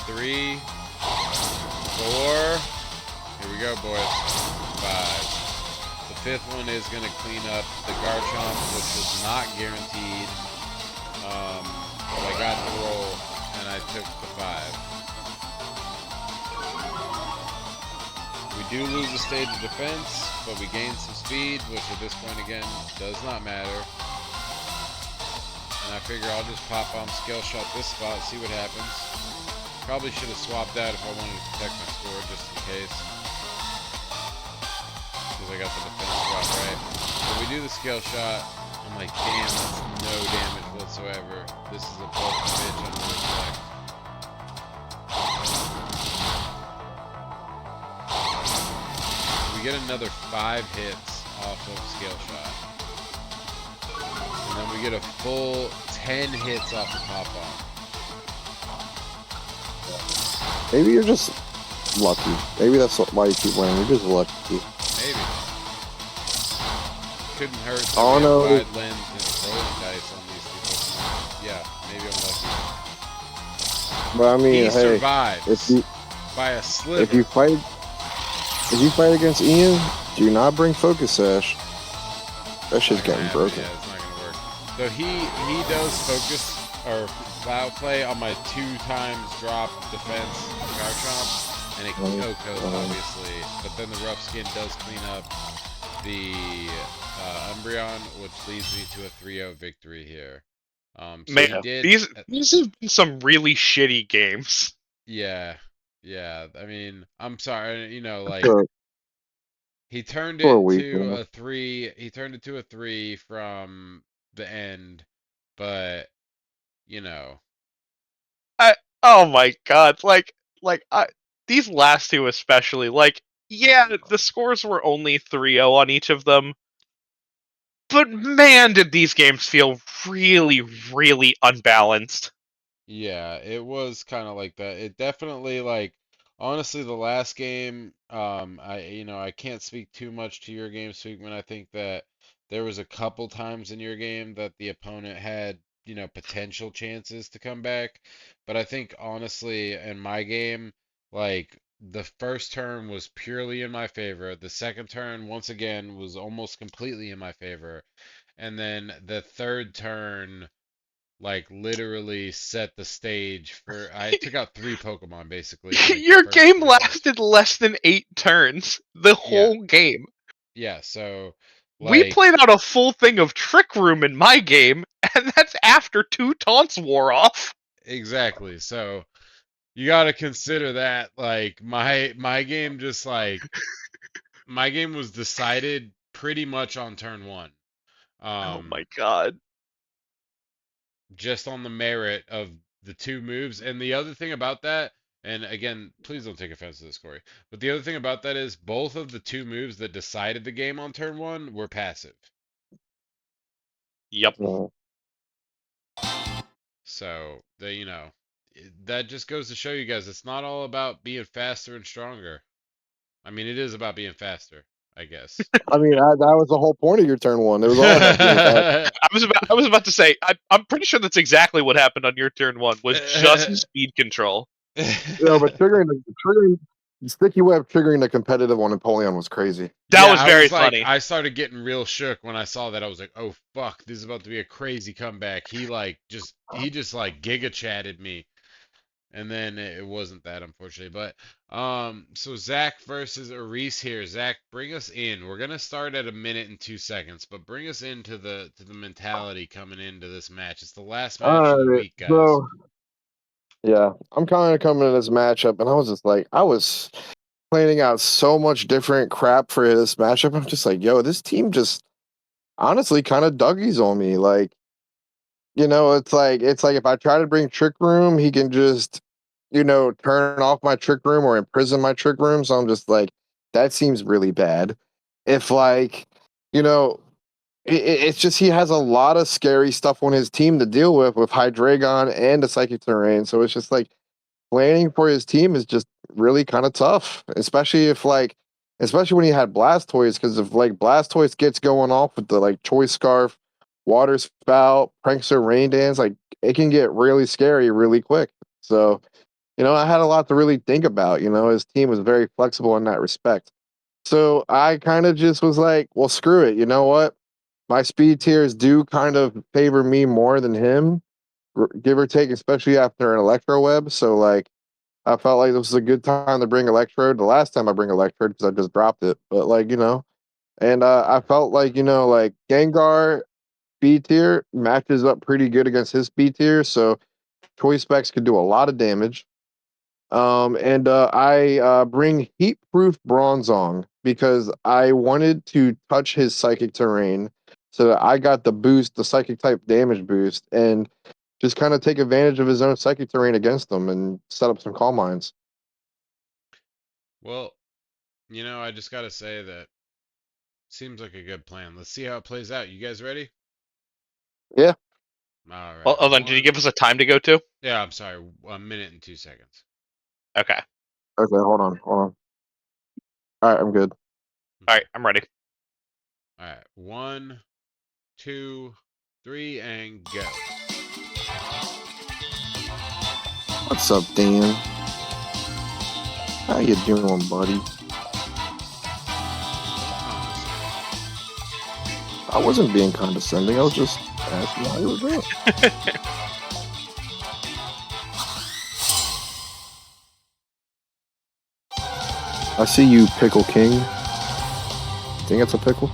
3, 4. Here we go, boys. 5. The 5th one is going to clean up the Garchomp, which was not guaranteed. But I got the roll, and I took the 5. We do lose a stage of defense, but we gain some speed, which at this point again does not matter. And I figure I'll just pop bomb Scale Shot this spot, see what happens. Probably should have swapped out if I wanted to protect my score, just in case. Because I got the defense drop right. So we do the Scale Shot. I'm like, damn, that's no damage whatsoever. This is a bulky bitch on the reflect. We get another 5 hits off of Scale Shot. And then we get a full 10 hits off of Pop Bomb. Maybe you're just lucky. Maybe that's why you keep winning. You're just lucky. Maybe. Couldn't hurt to Oh, have no. wide lens and rolling dice on these people. Yeah, maybe I'm lucky. But I mean, He hey, survives if you by a sliver. if you fight against Ian, do not bring Focus Sash. That shit's Not gonna getting happen. broken. Yeah, it's not gonna work. So he does focus or cloud play on my 2 times drop defense Garchomp, and it OHKOs obviously. But then the rough skin does clean up the Umbreon, which leads me to a 3-0 victory here. So Man, he did, these have been some really shitty games. yeah. I mean, I'm sorry, you know, like For- he turned for a it week, to yeah. a 3. He turned it to a 3 from the end, but you know, Oh my god, these last two especially, like, yeah, the scores were only 3-0 on each of them, but man, did these games feel really, really unbalanced. Yeah, it was kind of like that. It definitely like honestly the last game, I can't speak too much to your game, Sweetman. I think that there was a couple times in your game that the opponent had, potential chances to come back. But I think honestly in my game, like the first turn was purely in my favor. The second turn, once again, was almost completely in my favor. And then the third turn like literally set the stage for I took out three Pokemon basically in like the Your first game three turns. lasted less than 8 turns. The Yeah, whole game. yeah, so We like played out a full thing of Trick Room in my game, and that's after 2 taunts wore off. exactly. So you got to consider that like my game just like my game was decided pretty much on turn one. Oh Um my god. just on the merit of the two moves. And the other thing about that, and again, please don't take offense to this, Corey, but the other thing about that is both of the two moves that decided the game on turn one were passive. Yep. Mm. So, that just goes to show you guys it's not all about being faster and stronger. I mean, it is about being faster, I guess. I mean, that was the whole point of your turn one. It was all about being fast. I was about to say, I'm pretty sure that's exactly what happened on your turn one, was just speed control. But triggering sticky web triggering the competitive on Napoleon was crazy. That Yeah, was I very was like, funny. I started getting real shook when I saw that. I was like, oh fuck, this is about to be a crazy comeback. He just like giga chatted me, and then it wasn't that unfortunately. But so Zach versus Aris here. Zach, bring us in. We're gonna start at 1 minute and 2 seconds, but bring us into the mentality coming into this match. It's the last match of All the right, week, guys. so yeah, I'm kind of coming to this matchup, and I was just like, I was planning out so much different crap for this matchup. I'm just like, yo, this team just honestly kind of duggies on me. Like, it's like if I try to bring Trick Room, he can just, turn off my Trick Room or imprison my Trick Room. So I'm just like, that seems really bad. If like, you know, it's just he has a lot of scary stuff on his team to deal with Hydreigon and the Psychic Terrain. So it's just like planning for his team is just really kind of tough, especially when he had Blastoise, because if like Blastoise gets going off with the like Choice Scarf, Water Spout, Prankster, Rain Dance, like it can get really scary really quick. So, I had a lot to really think about. His team was very flexible in that respect. So I kind of just was like, well, screw it. You know what? My speed tiers do kind of favor me more than him, give or take, especially after an Electro Web. So like I felt like this was a good time to bring Electrode. The last time I bring Electrode because I just dropped it, but and I felt like like Gengar B tier matches up pretty good against his B tier, so Choice Specs could do a lot of damage. And I bring Heat Proof Bronzong because I wanted to touch his Psychic Terrain, so that I got the boost, the Psychic type damage boost, and just kind of take advantage of his own Psychic Terrain against them and set up some Calm Minds. Well, I just gotta say that seems like a good plan. Let's see how it plays out. You guys ready? Yeah. All Well, right, hold on, did you one. give us a time to go to? Yeah, I'm sorry, 1 minute and 2 seconds. Okay. Okay, hold on, hold on. All right, I'm good. Alright, I'm ready. All right, 1, 2, 3, and go. What's up, Dan? How you doing, buddy? I wasn't being condescending. I was just asking how you were doing. I see you, Pickle King. Think it's a pickle?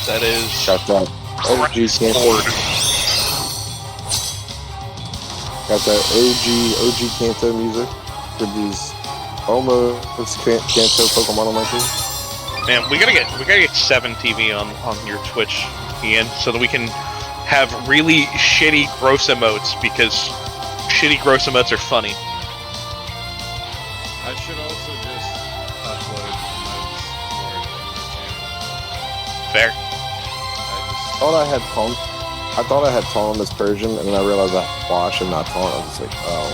That is Got that OG Kanto. Got that OG Kanto music for these almost Kanto Pokemon on my team. Man, we gotta get 7 TV on your Twitch, Ian, so that we can have really shitty gross emotes, because shitty gross emotes are funny. I should also just upload emotes more to my channel. Fair. I thought I had taunt. I thought I had taunt as Persian, and then I realized I had wash and not taunt. I was just like, oh.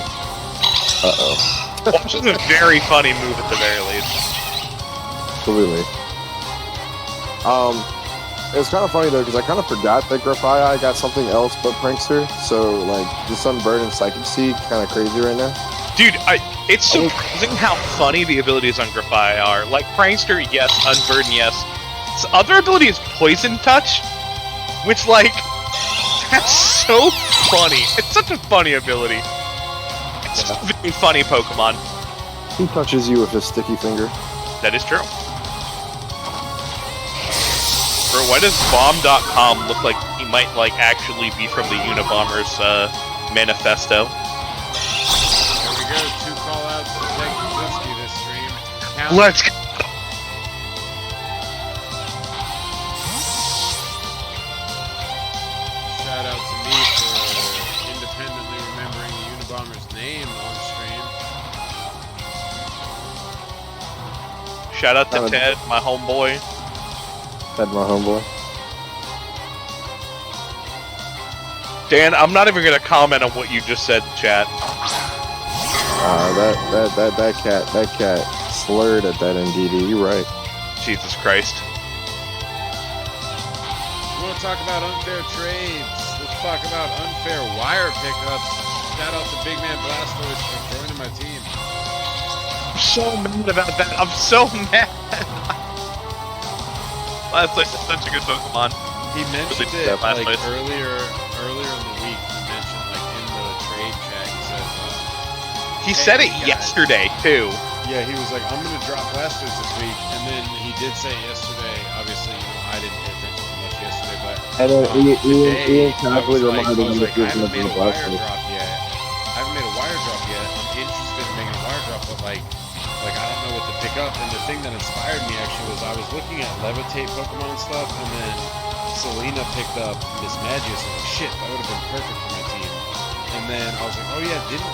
Wash is a very funny move at the very least. Absolutely. It was kind of funny though, because I kind of forgot that Grafii got something else but Prankster. So like, the Sunbird and Psychic Seed kind of crazy right now. Dude, it's surprising how funny the abilities on Grafii are. Like, Prankster, yes. Unburden, yes. Its other ability is Poison Touch, which, like, that's so funny. It's such a funny ability. It's just a very funny Pokemon. He touches you with his sticky finger. That is true. Bro, why does Bomb.com look like he might, like, actually be from the Unabomber's manifesto? There we go. 2 call-outs to Jake Kaczynski this stream. Let's go. Shout out to me for independently remembering the Unabomber's name on stream. Shout out to Ted, my homeboy. Ted, my homeboy. Dan, I'm not even gonna comment on what you just said in chat. That cat slurred at that NDD. You're right. Jesus Christ. We want to talk about unfair trades. Let's talk about unfair wire pickups. Shout out to Big Man Blastoise for joining my team. I'm so mad about that. I'm so mad. Blastoise is such a good Pokemon. He mentioned Really, it like Blastoise. earlier in the week. He mentioned like in the trade chat. He says, He said it guys. yesterday, too. yeah, he was like, I'm gonna drop Blastoise this week, and then he did say yesterday. Obviously, you know, I didn't pay attention too much yesterday, but And then today, Ian I was Catholic like, reminded me I that there's haven't nothing made a about wire it. drop yet. I haven't made a wire drop yet. I'm interested in making a wire drop, but like I don't know what to pick up. And the thing that inspired me actually was I was looking at Levitate Pokemon and stuff, and then Selena picked up Miss Magius, and like, shit, that would have been perfect for my team. And then I was like, oh yeah, didn't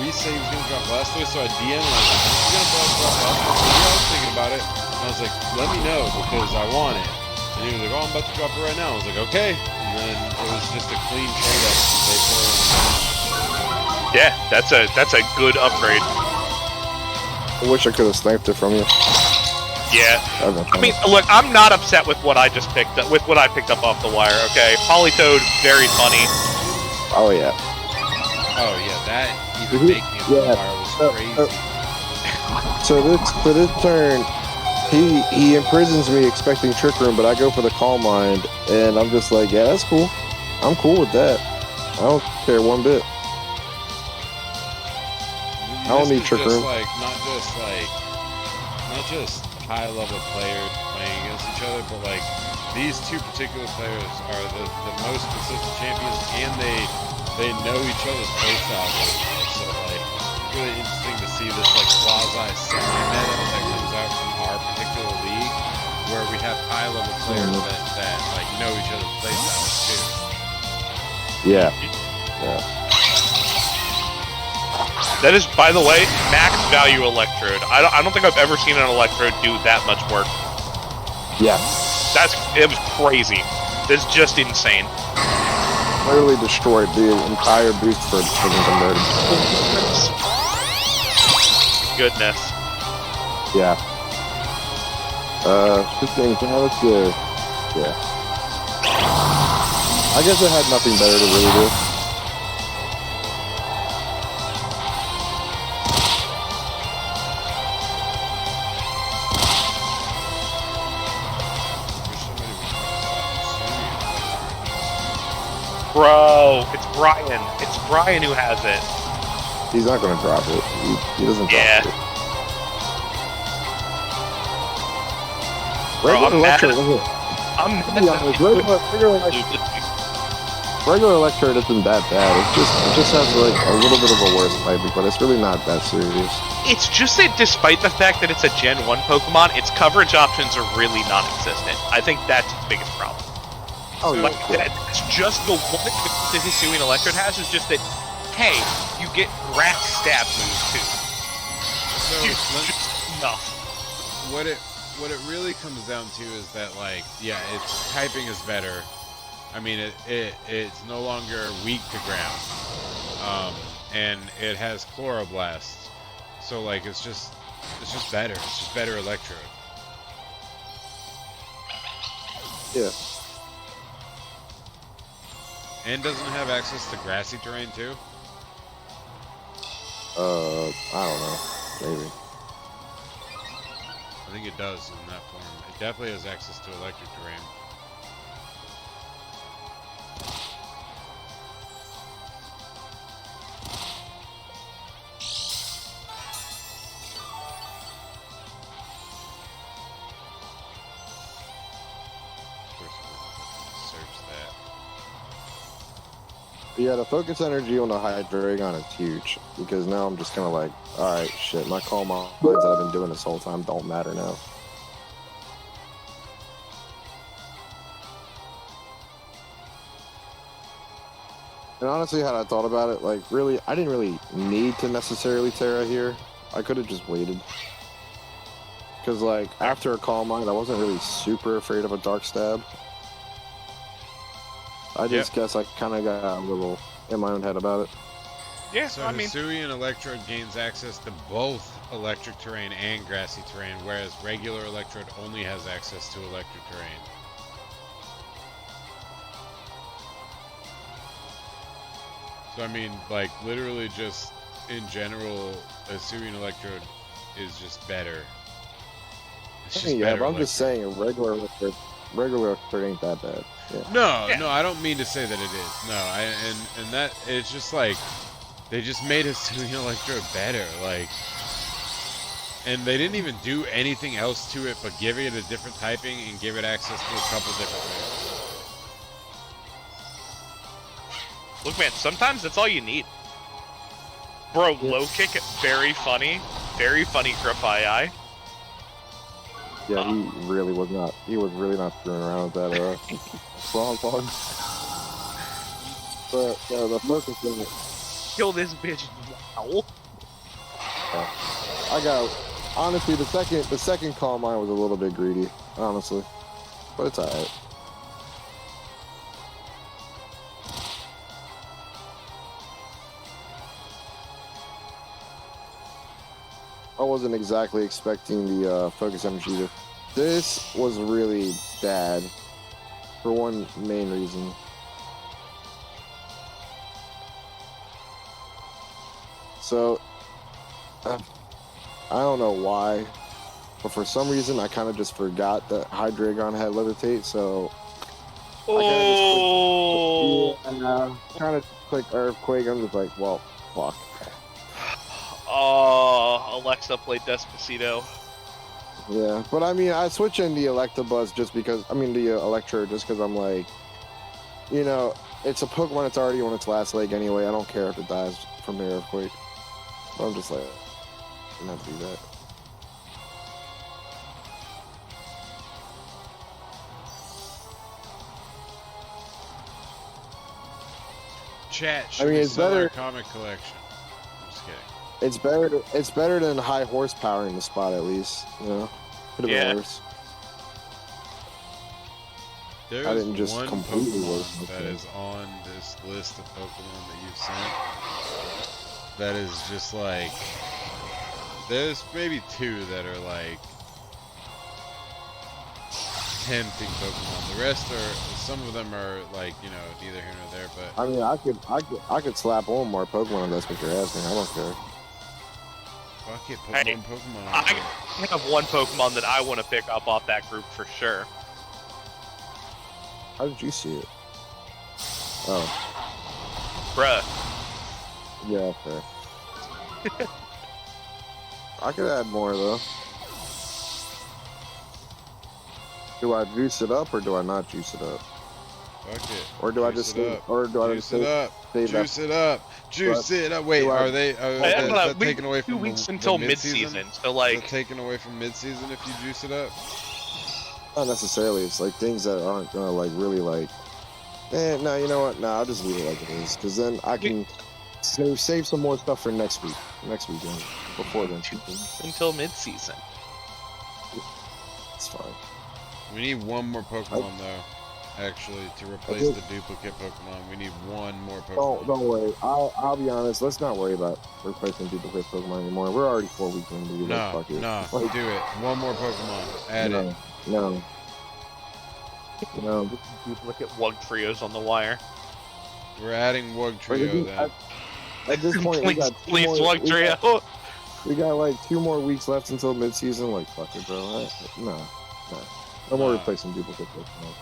Reese say he was gonna drop Blastoise? So I DM'd and I was like, you gonna drop Blastoise? Yeah, I was thinking about it. And I was like, let me know because I want it. And he was like, oh, I'm about to drop it right now. I was like, okay. And then it was just a clean trade up. They put it on. Yeah, that's a good upgrade. I wish I could have sniped it from you. Yeah. I mean, look, I'm not upset with what I just picked up, with what I picked up off the wire, okay? Politoed, very funny. Oh yeah. Oh yeah, that even making it on the wire was crazy. So this turn, he imprisons me expecting Trick Room, but I go for the Calm Mind, and I'm just like, yeah, that's cool. I'm cool with that. I don't care one bit. I don't need Trick Room. Like not just high level players playing against each other, but like these two particular players are the most consistent champions, and they know each other's playstyles really well. So like really interesting to see this like quasi semi-meta that comes out from our particular league, where we have high level players that like know each other's playstyles too. Yeah. That is, by the way, max value Electrode. I don't think I've ever seen an Electrode do that much work. Yeah. It was crazy. That's just insane. Literally destroyed the entire boost for converted. Goodness. Yeah. 15. Yeah, let's go. Yeah. I guess I had nothing better to really do. Bro, it's Brian. It's Brian who has it. He's not going to drop it. He doesn't drop Yeah. it. Bro, Regular I'm mad. Electrode, I'm to be honest, regular Electrode isn't that bad. It just has like a little bit of a worse typing, but it's really not that serious. It's just that despite the fact that it's a Gen 1 Pokemon, its coverage options are really non-existent. I think that's its biggest problem. Oh, Like, yeah. it's just the one thing that Hisuian Electrode has is just that hey, you get grass stab moves too. So Just enough. what it really comes down to is that, like, yeah, its typing is better. I mean, it's no longer weak to ground, and it has chloroblast. So like, it's just better. It's just better Electrode. Yeah. And doesn't have access to grassy terrain too. I don't know. Maybe. I think it does in that form. It definitely has access to electric terrain. Of course, it wouldn't search that. Yeah, the focus energy on the Hydreigon is huge because now I'm just kind of like, all right, shit, my calm lines that I've been doing this whole time don't matter now. And honestly, had I thought about it, like, really, I didn't really need to necessarily Terra here. I could have just waited. Because, like, after a Calm Mind, I wasn't really super afraid of a Dark Stab. I just guess I kind of got a little in my own head about it. Yeah, So I mean, Hisuian Electrode gains access to both electric terrain and grassy terrain, whereas regular Electrode only has access to electric terrain. So I mean, like, literally just in general, Hisuian Electrode is just better. It's just Yeah, better but I'm just Electrode. saying, regular Electrode ain't that bad. Yeah. No, Yeah. no, I don't mean to say that it is. No, and that it's just like they just made Hisuian Electrode better, like, and they didn't even do anything else to it but give it a different typing and give it access to a couple different moves. look, man, sometimes that's all you need. Bro, low kick, very funny Grafai. Yeah, he really was not. He was really not screwing around with that frog bug. But the focus thing, Kill this bitch now. I got honestly the second Calm Mind was a little bit greedy, honestly, but it's alright. I wasn't exactly expecting the focus energy to. This was really bad for one main reason. So, I don't know why, but for some reason I kind of just forgot that Hydreigon had Levitate, so Oh, kind of click Earthquake. I'm just like, well, fuck. Alexa played Despacito. Yeah, but I mean, I switch in the Electabuzz just because, I mean, the Electro just because I'm like, you know, it's a Pokemon that's already on its last leg anyway. I don't care if it dies from the Earthquake. But I'm just like, I'm not to do that. Chat, should mean, we it's sell better- our comic collection? I'm just kidding. It's better than high horsepower in the spot at least. You know, could have Yeah. been worse. There's I didn't just one completely Pokemon waste my that time. is on this list of Pokemon that you've sent. That is just like, there's maybe two that are like tempting Pokemon. The rest are, some of them are like, you know, neither here nor there. But I mean, I could slap on more Pokemon if that's what you're asking. I don't care. fuck it, put Hey, one Pokemon on I there. have one Pokemon that I want to pick up off that group for sure. How did you see it? Oh, Bruh. yeah, fair. I could add more though. Do I juice it up or do I not juice it up? Fuck it. Or do I Juice just it save, up. or do I Juice just it save, up. save that? Juice it up. Juice it up. Wait, do I- are they? I Is don't know, that taken away from 2 weeks the until mid-season? mid-season, so Is like, that taken away from mid-season if you juice it up? Not necessarily. It's like things that aren't gonna like really like. No, you know what? No, I'll just leave it like it is, because then I can Save some more stuff for next week. Next weekend. Before then. Until mid-season. It's fine. We need one more Pokemon though. Actually, to replace the duplicate Pokemon, we need one more Pokemon. Don't worry. I'll be honest. Let's not worry about replacing duplicate Pokemon anymore. We're already 4 weeks into the No, fuck it. no, Like, do it. One more Pokemon. Add it. No. Duplicate Wug trios on the wire. We're adding Wug Trio then. At this point, we got Please, Wug trio. We got like 2 more weeks left until mid-season. Like, fuck it, bro. No more replacing duplicate Pokemon.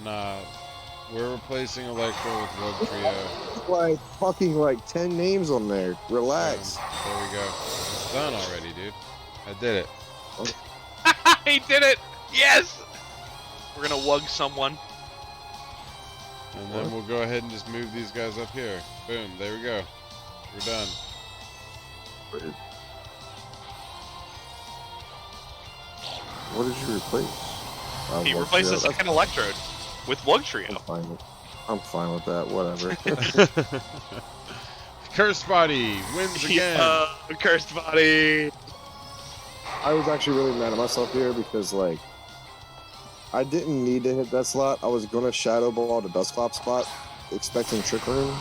Nah, we're replacing Electro with Wug Trio. Like fucking like 10 names on there. Relax. There we go. It's done already, dude. I did it. He did it. Yes. We're gonna Wug someone. And then we'll go ahead and just move these guys up here. Boom. There we go. We're done. What did you replace? He replaced the second Electrode with Wug Trio. I'm fine with that. Whatever. Cursed Body wins again. Cursed Body. I was actually really mad at myself here because, like, I didn't need to hit that slot. I was gonna Shadow Ball the Dusclops spot, expecting Trick Room,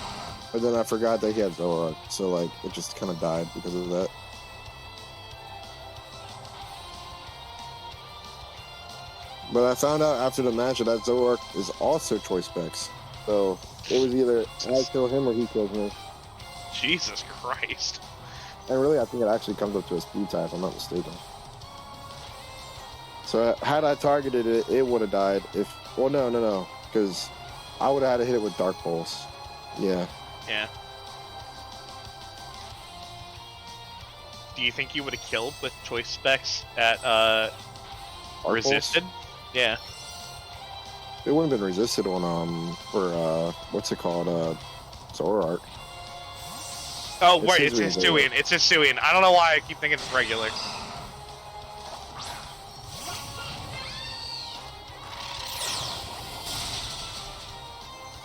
but then I forgot that he had Zoroark, so like it just kind of died because of that. But I found out after the match that Zoroark is also Choice Specs, so it was either I kill him or he kills me. Jesus Christ. And really, I think it actually comes up to a speed type, if I'm not mistaken. So had I targeted it, it would have died. Well, no, because I would have had to hit it with Dark Pulse. Yeah. Yeah. Do you think you would have killed with choice specs at resisted? Yeah. It wouldn't have been resisted on for what's it called? Zoroark. Oh wait, it's Hisuian. It's Hisuian. I don't know why I keep thinking it's regular.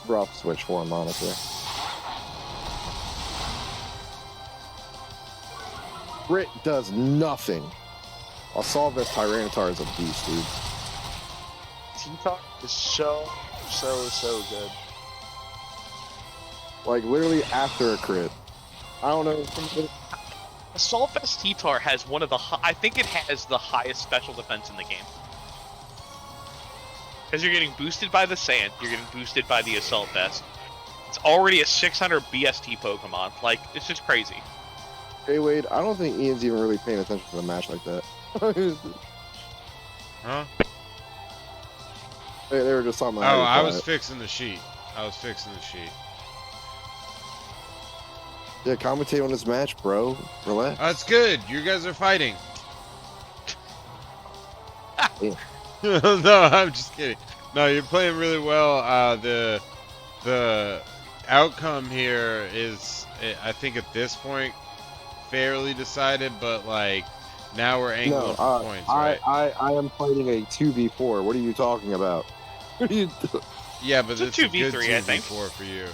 Rough switch for him, honestly. Crit does nothing. Assault Vest Tyranitar is a beast, dude. T-Talk is so good. Like, literally after a crit. I don't know. Assault Vest T-Tar has one of the I think it has the highest special defense in the game. Because you're getting boosted by the Sand, you're getting boosted by the Assault Vest. It's already a 600 BST Pokemon. Like, it's just crazy. Hey, Wade, I don't think Ian's even really paying attention to the match like that. Huh? They were just talking Oh, about I was fixing the sheet. Yeah, commentate on this match, bro. Relax. That's good. You guys are fighting. Yeah. No, I'm just kidding. No, you're playing really well. The outcome here is, I think at this point, fairly decided, but like now we're angling for points, right? I am fighting a 2v4. What are you talking about? What are you doing? Yeah, but it's a good 2v3, I think. 2v4 for you.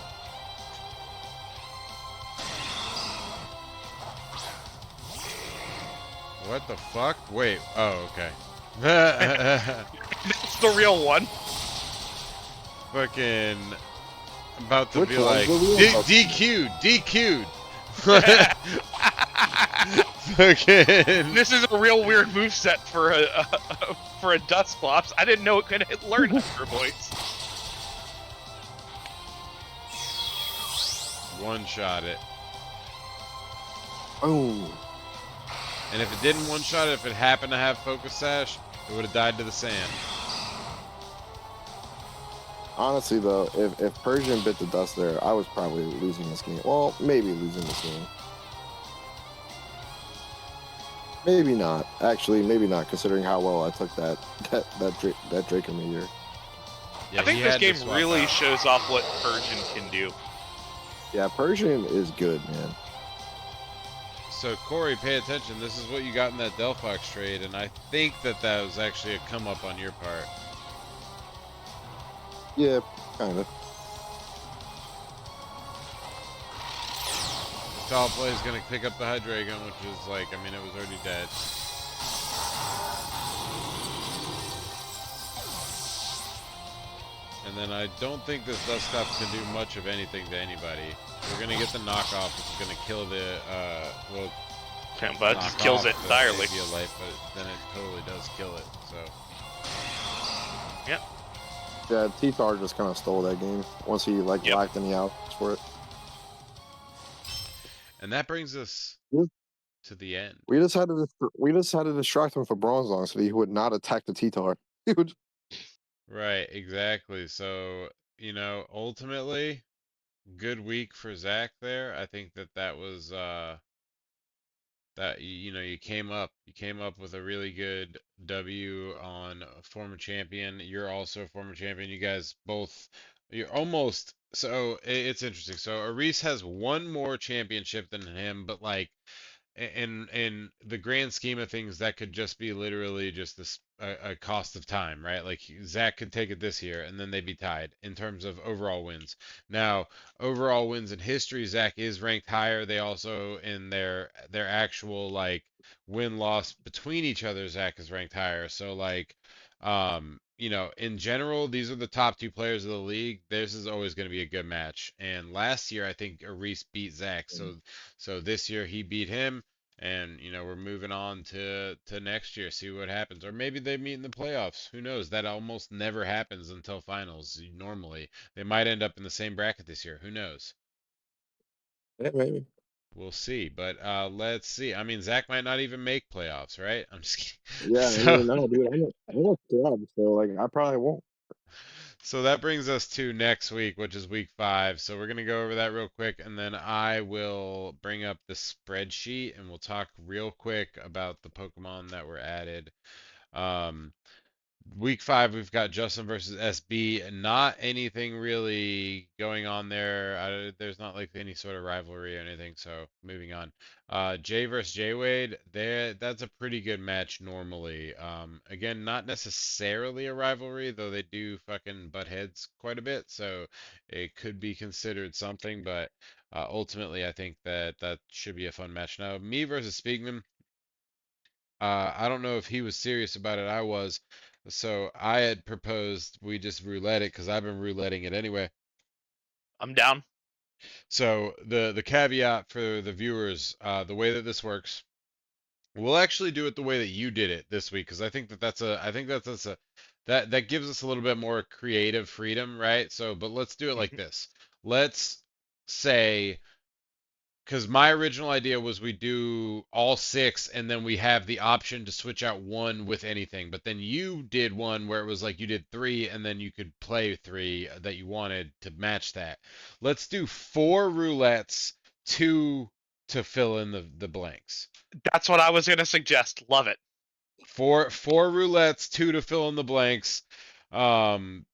What the fuck? Wait. Oh, okay. That's the real one. Fucking about to Which be one? like What are we on? DQ'd. Fucking. This is a real weird moveset for a Dusclops. I didn't know it could learn Hyper Voice. One shot it. Oh. And if it didn't one shot it, if it happened to have Focus Sash, it would have died to the sand. Honestly, though, if Persian bit the dust there, I was probably losing this game. Well, maybe losing this game. Maybe not. Actually, maybe not, considering how well I took that Draco Meteor. Yeah, I think he this had to game swap really out. shows off what Persian can do. Yeah, Persian is good, man. So Corey, pay attention. This is what you got in that Delphox trade, and I think that was actually a come up on your part. Yeah, kind of. Foul play is gonna pick up the Hydreigon, which is like, I mean, it was already dead. And then I don't think this Dusclops can do much of anything to anybody. We're gonna get the knockoff, which is gonna kill the, well, But it knock just kills off it the entirely. Aviolite, but then it totally does kill it, so. Yep. Yeah, T-Tar just kind of stole that game once he like Yep. lacked any outs for it. And that brings us Yeah. to the end. We just had to distract him for Bronzong so that he would not attack the T-Tar. He would. Right, exactly. So, ultimately, good week for Zach there. I think that that was that you came up with a really good W on a former champion. You're also a former champion. You guys both you're almost so it's interesting. So Aris has one more championship than him, but like in the grand scheme of things, that could just be literally just a cost of time, right? Like Zach could take it this year, and then they'd be tied in terms of overall wins. Now, overall wins in history, Zach is ranked higher. They also in their actual like win loss between each other, Zach is ranked higher. So like, in general, these are the top two players of the league. This is always going to be a good match. And last year, I think Aris beat Zach. So this year he beat him, and we're moving on to next year, see what happens. Or maybe they meet in the playoffs. Who knows? That almost never happens until finals. Normally, they might end up in the same bracket this year. Who knows? Yeah, maybe. We'll see. But let's see. I mean, Zach might not even make playoffs, right? I'm just kidding. Yeah, I So mean, no, dude, I'm a scrub, so like I probably won't. So that brings us to next week, which is week 5. So we're going to go over that real quick, and then I will bring up the spreadsheet and we'll talk real quick about the Pokemon that were added. Um, Week 5, we've got Justin versus SB. Not anything really going on there. There's not like any sort of rivalry or anything. So moving on. Jay versus Jay Wade. That's a pretty good match normally. Again, not necessarily a rivalry, though they do fucking butt heads quite a bit. So it could be considered something. But ultimately, I think that should be a fun match. Now, me versus Spiegman. I don't know if he was serious about it. I was. So I had proposed we just roulette it because I've been rouletting it anyway. I'm down. So the caveat for the viewers, the way that this works, we'll actually do it the way that you did it this week because I think that's a that gives us a little bit more creative freedom, right? So, but let's do it like Mhm. this. Let's say because my original idea was we do all 6 and then we have the option to switch out one with anything. But then you did one where it was like you did 3 and then you could play 3 that you wanted to match that. Let's do 4 roulettes, 2 to fill in the blanks. That's what I was gonna suggest. Love it. Four roulettes, 2 to fill in the blanks. Um,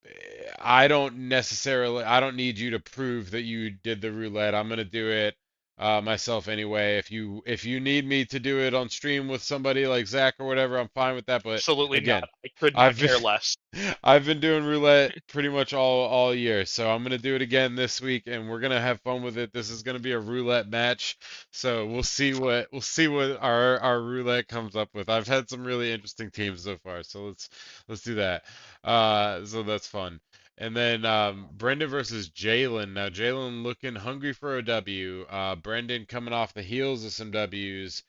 I don't need you to prove that you did the roulette. I'm gonna do it myself anyway. If you need me to do it on stream with somebody like Zach or whatever, I'm fine with that. But Absolutely again, not. I could not I've been care less. I've been doing roulette pretty much all year, so I'm gonna do it again this week, and we're gonna have fun with it. This is gonna be a roulette match, so we'll see what our roulette comes up with. I've had some really interesting teams so far, so let's do that. So that's fun. And then Brendan versus Jalen. Now Jalen looking hungry for a W. Brendan coming off the heels of some W's,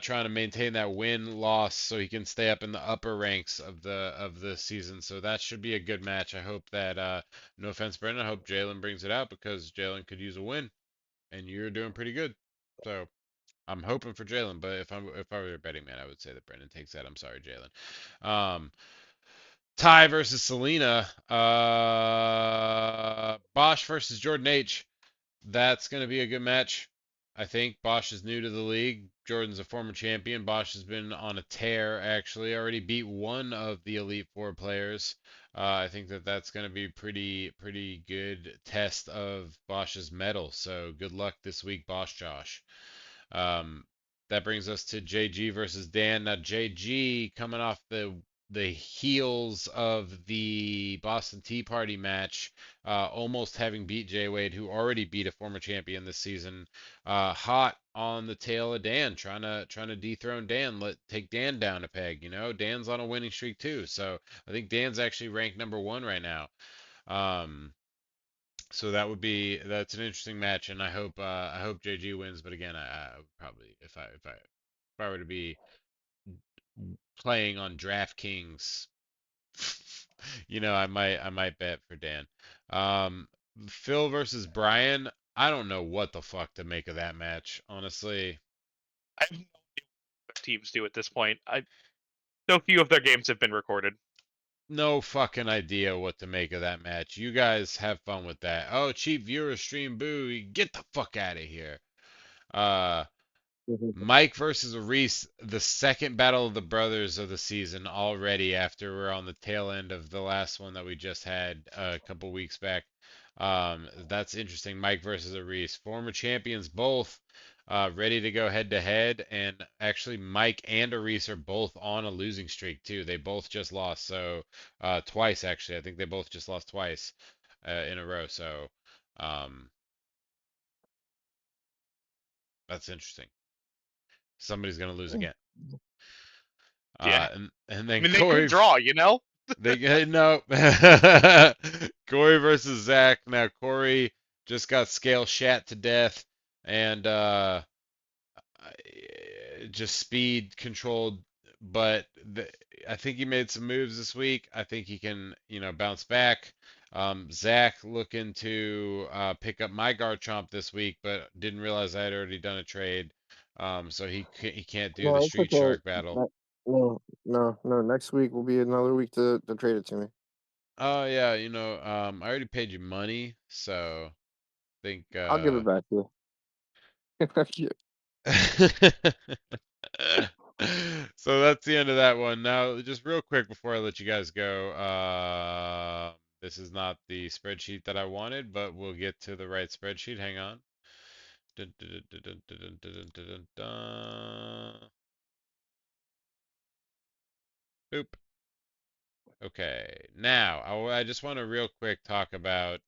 trying to maintain that win loss so he can stay up in the upper ranks of the season. So that should be a good match. I hope that no offense, Brendan, I hope Jalen brings it out because Jalen could use a win, and you're doing pretty good. So I'm hoping for Jalen, but if I were a betting man, I would say that Brendan takes that. I'm sorry, Jalen. Ty versus Selena. Bosch versus Jordan H. That's going to be a good match. I think Bosch is new to the league. Jordan's a former champion. Bosch has been on a tear, actually. Already beat one of the Elite Four players. I think that that's going to be pretty good test of Bosch's mettle. So good luck this week, Bosch Josh. Um, that brings us to JG versus Dan. Now JG coming off the the heels of the Boston Tea Party match, almost having beat Jay Wade, who already beat a former champion this season, hot on the tail of Dan, trying to dethrone Dan, take Dan down a peg. Dan's on a winning streak too, so I think Dan's actually ranked number one right now. Um, so that's an interesting match, and I hope JG wins. But again, I would probably if I were to be playing on DraftKings, I might bet for Dan. Um, Phil versus Brian. I don't know what the fuck to make of that match, honestly. I have no idea what their teams do at this point. So few of their games have been recorded. No fucking idea what to make of that match. You guys have fun with that. Oh, cheap viewer stream, boo! Get the fuck out of here. Uh, Mike versus Reese, the second battle of the brothers of the season already after we're on the tail end of the last one that we just had a couple weeks back. That's interesting. Mike versus Reese, former champions both, ready to go head to head, and actually Mike and Reese are both on a losing streak too. They both just lost, so twice actually. I think they both just lost twice in a row. So um, that's interesting. Somebody's gonna lose again. Yeah. And I then mean, they could draw, you know? no. Corey versus Zach. Now Corey just got scale shat to death, and just speed controlled. But I think he made some moves this week. I think he can, bounce back. Zach looking to pick up my Garchomp this week, but didn't realize I had already done a trade. So he can't do the No, it's Street okay. Shark battle. No. Next week will be another week to trade it to me. Oh yeah, I already paid you money, so I think I'll give it back to you. so that's the end of that one. Now, just real quick before I let you guys go, this is not the spreadsheet that I wanted, but we'll get to the right spreadsheet. Hang on. Dun, dun, dun, dun, dun, dun, dun, dun, dun, dun, dun. Boop. Okay. Now, I just want to real quick talk about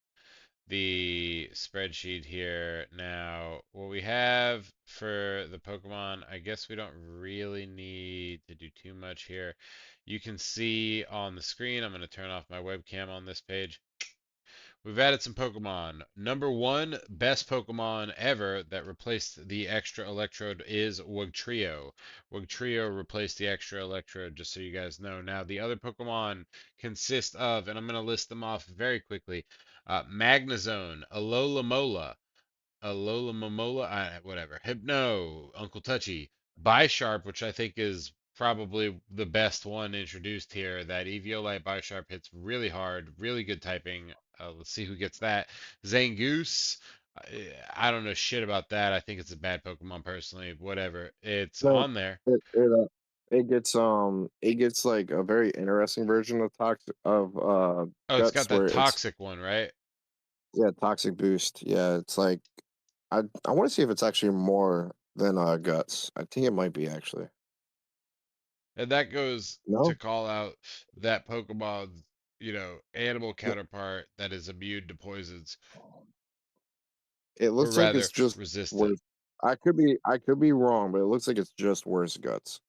the spreadsheet here. Now, what we have for the Pokemon, I guess we don't really need to do too much here. You can see on the screen, I'm going to turn off my webcam on this page. We've added some Pokemon. Number one best Pokemon ever that replaced the extra electrode is Wugtrio. Wugtrio replaced the extra electrode, just so you guys know. Now, the other Pokemon consist of, and I'm going to list them off very quickly, Magnezone, Alola Momola, whatever. Hypno, Uncle Touchy, Bisharp, which I think is probably the best one introduced here. That Eviolite Bisharp hits really hard, really good typing. Let's see who gets that. Zangoose. I don't know shit about that. I think it's a bad Pokemon personally. Whatever. It's No, on there. it gets like a very interesting version of toxic of Oh, it's got guts that where it's toxic one, right? toxic boost. Yeah, it's like I want to see if it's actually more than guts. I think it might be actually. And that goes to No, call out that Pokemon's, animal counterpart that is immune to poisons, it or looks like it's rather just resistant. worse. I could be wrong, but it looks like it's just worse guts.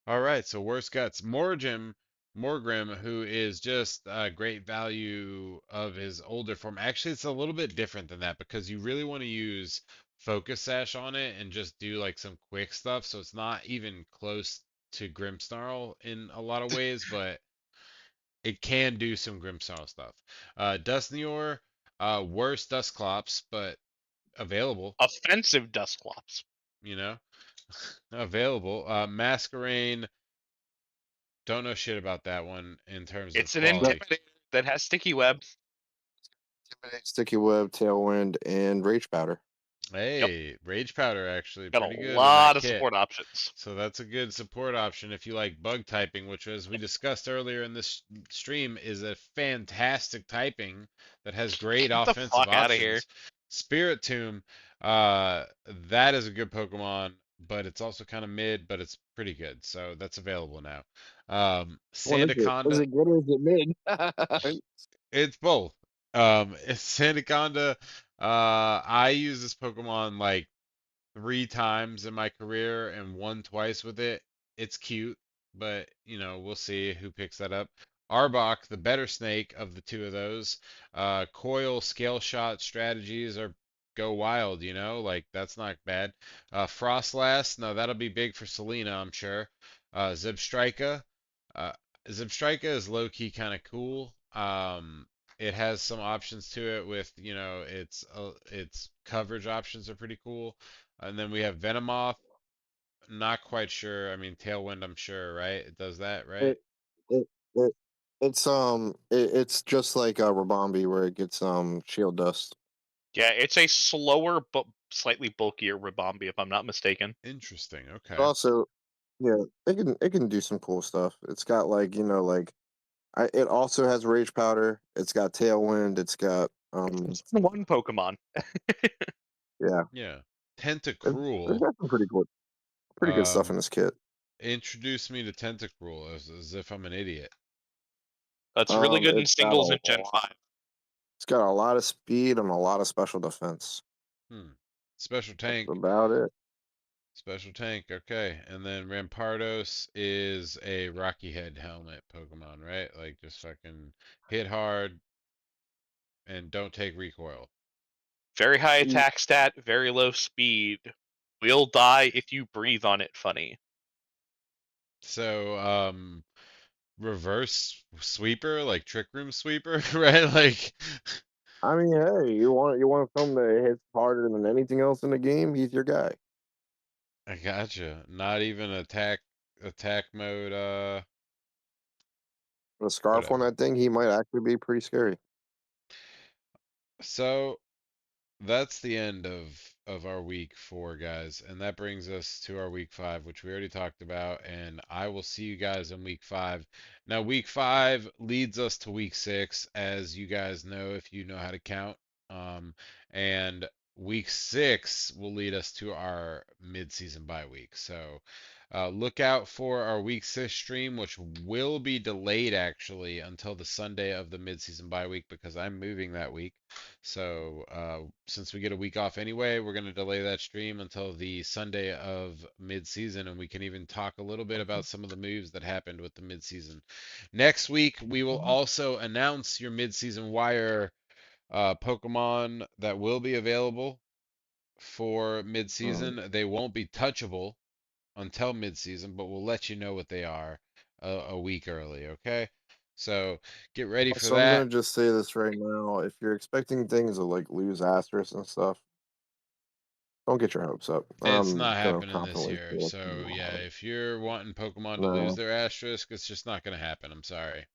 All right, so worst guts. Morgrim, who is just great value of his older form. Actually, it's a little bit different than that because you really want to use Focus Sash on it and just do like some quick stuff. So it's not even close to Grimmsnarl in a lot of ways, but it can do some Grimmsnarl stuff. Dustnior, worse Dusclops, but available, Offensive Dusclops. you know, available. Masquerain, don't know shit about that one in terms of It's an No, quality. Intimidator that has sticky web. Sticky web, tailwind, and rage powder. Yep. Hey, Rage Powder actually Got a pretty good in that lot of kit. support options. So that's a good support option if you like bug typing, which, as we discussed earlier in this stream, is a fantastic typing that has great Get the offensive fuck out of here. options. Spirit Tomb, that is a good Pokemon but it's also kind of mid, but it's pretty good. So that's available now. What is it? Is Sandaconda, it good or is it mid? it's both. It's Sandaconda. I use this Pokemon like three times in my career and won twice with it. It's cute, but we'll see who picks that up. Arbok, the better snake of the two of those. Coil, scale shot strategies are go wild, like that's not bad. Frostlass, no, that'll be big for Selena, I'm sure. Zebstrika, uh, Zebstrika is low key kind of cool. It has some options to it with, its coverage options are pretty cool. And then we have Venomoth. Not quite sure. I mean, Tailwind, I'm sure, right? It does that, right? it, it, it, it's just like Rabombi where it gets shield dust. Yeah, it's a slower but slightly bulkier Rabombi, if I'm not mistaken. Interesting. Okay. Also, yeah, it can do some cool stuff. It's got like it also has Rage Powder. It's got Tailwind. It's got It's one Pokemon. yeah. Yeah. It's Tentacruel. got some pretty good stuff in Um, this kit. Introduce me to Tentacruel as if I'm an idiot. That's really good in It's got a singles in Gen lot. 5. It's got a lot of speed and a lot of special defense. Hmm. Special That's tank. about it. Special tank. Okay. And then Rampardos is a Rocky Head helmet Pokemon, right? Like just fucking hit hard and don't take recoil. Very high You- attack stat, very low speed. Will die if you breathe on it funny. So, reverse sweeper, like trick room sweeper, right? Like, I mean, hey, you want something that hits harder than anything else in the game? He's your guy. I gotcha. Not even attack mode, The scarf on whatever. that thing, he might actually be pretty scary. So that's the end of our week 4, guys, and that brings us to our week 5, which we already talked about, and I will see you guys in week 5. Now, week 5 leads us to week 6, as you guys know if you know how to count. And week 6 will lead us to our mid-season bye week. So, look out for our week 6 stream, which will be delayed actually until the Sunday of the mid-season bye week because I'm moving that week. So, since we get a week off anyway, we're going to delay that stream until the Sunday of mid-season, and we can even talk a little bit about some of the moves that happened with the mid-season. Next week, we will also announce your mid-season wire Pokemon that will be available for Mm. mid-season. They won't be touchable until mid-season, but we'll let you know what they are a week early, okay? So, get ready for So I'm gonna that. just say this right now: if you're expecting things to like lose asterisks and stuff, don't get your hopes up. It's I'm not gonna happening this confidently say year. it's So not yeah, happening. if you're wanting Pokemon to lose No, their asterisk, it's just not gonna happen. I'm sorry.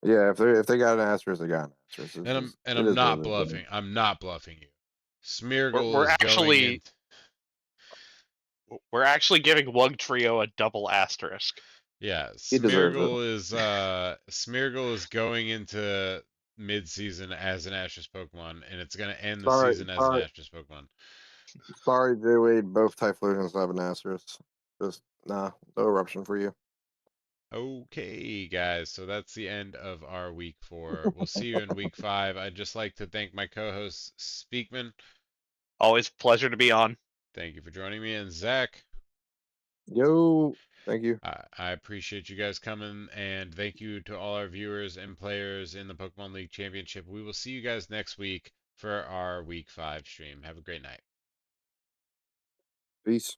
yeah, if they got an asterisk, they got an asterisk. And I'm and It I'm is what not it is. bluffing. I'm not bluffing you. We're, Smeargle we're is going actually in. we're actually giving Wug Trio a double asterisk. Yeah, He deserves it. Smeargle is going into mid-season as an asterisk Pokemon, and it's gonna end the Sorry, season as an sorry, asterisk Pokemon. sorry, J Wade. Both Typhlosions have an asterisk. Just nah, no eruption for you. Okay, guys, so that's the end of our week 4. We'll see you in week 5. I'd just like to thank my co-host Speakman. Always a pleasure to be on. Thank you for joining me, and Zach. Yo, thank you. I appreciate you guys coming, and thank you to all our viewers and players in the Pokemon League Championship. We will see you guys next week for our week 5 stream. Have a great night. Peace.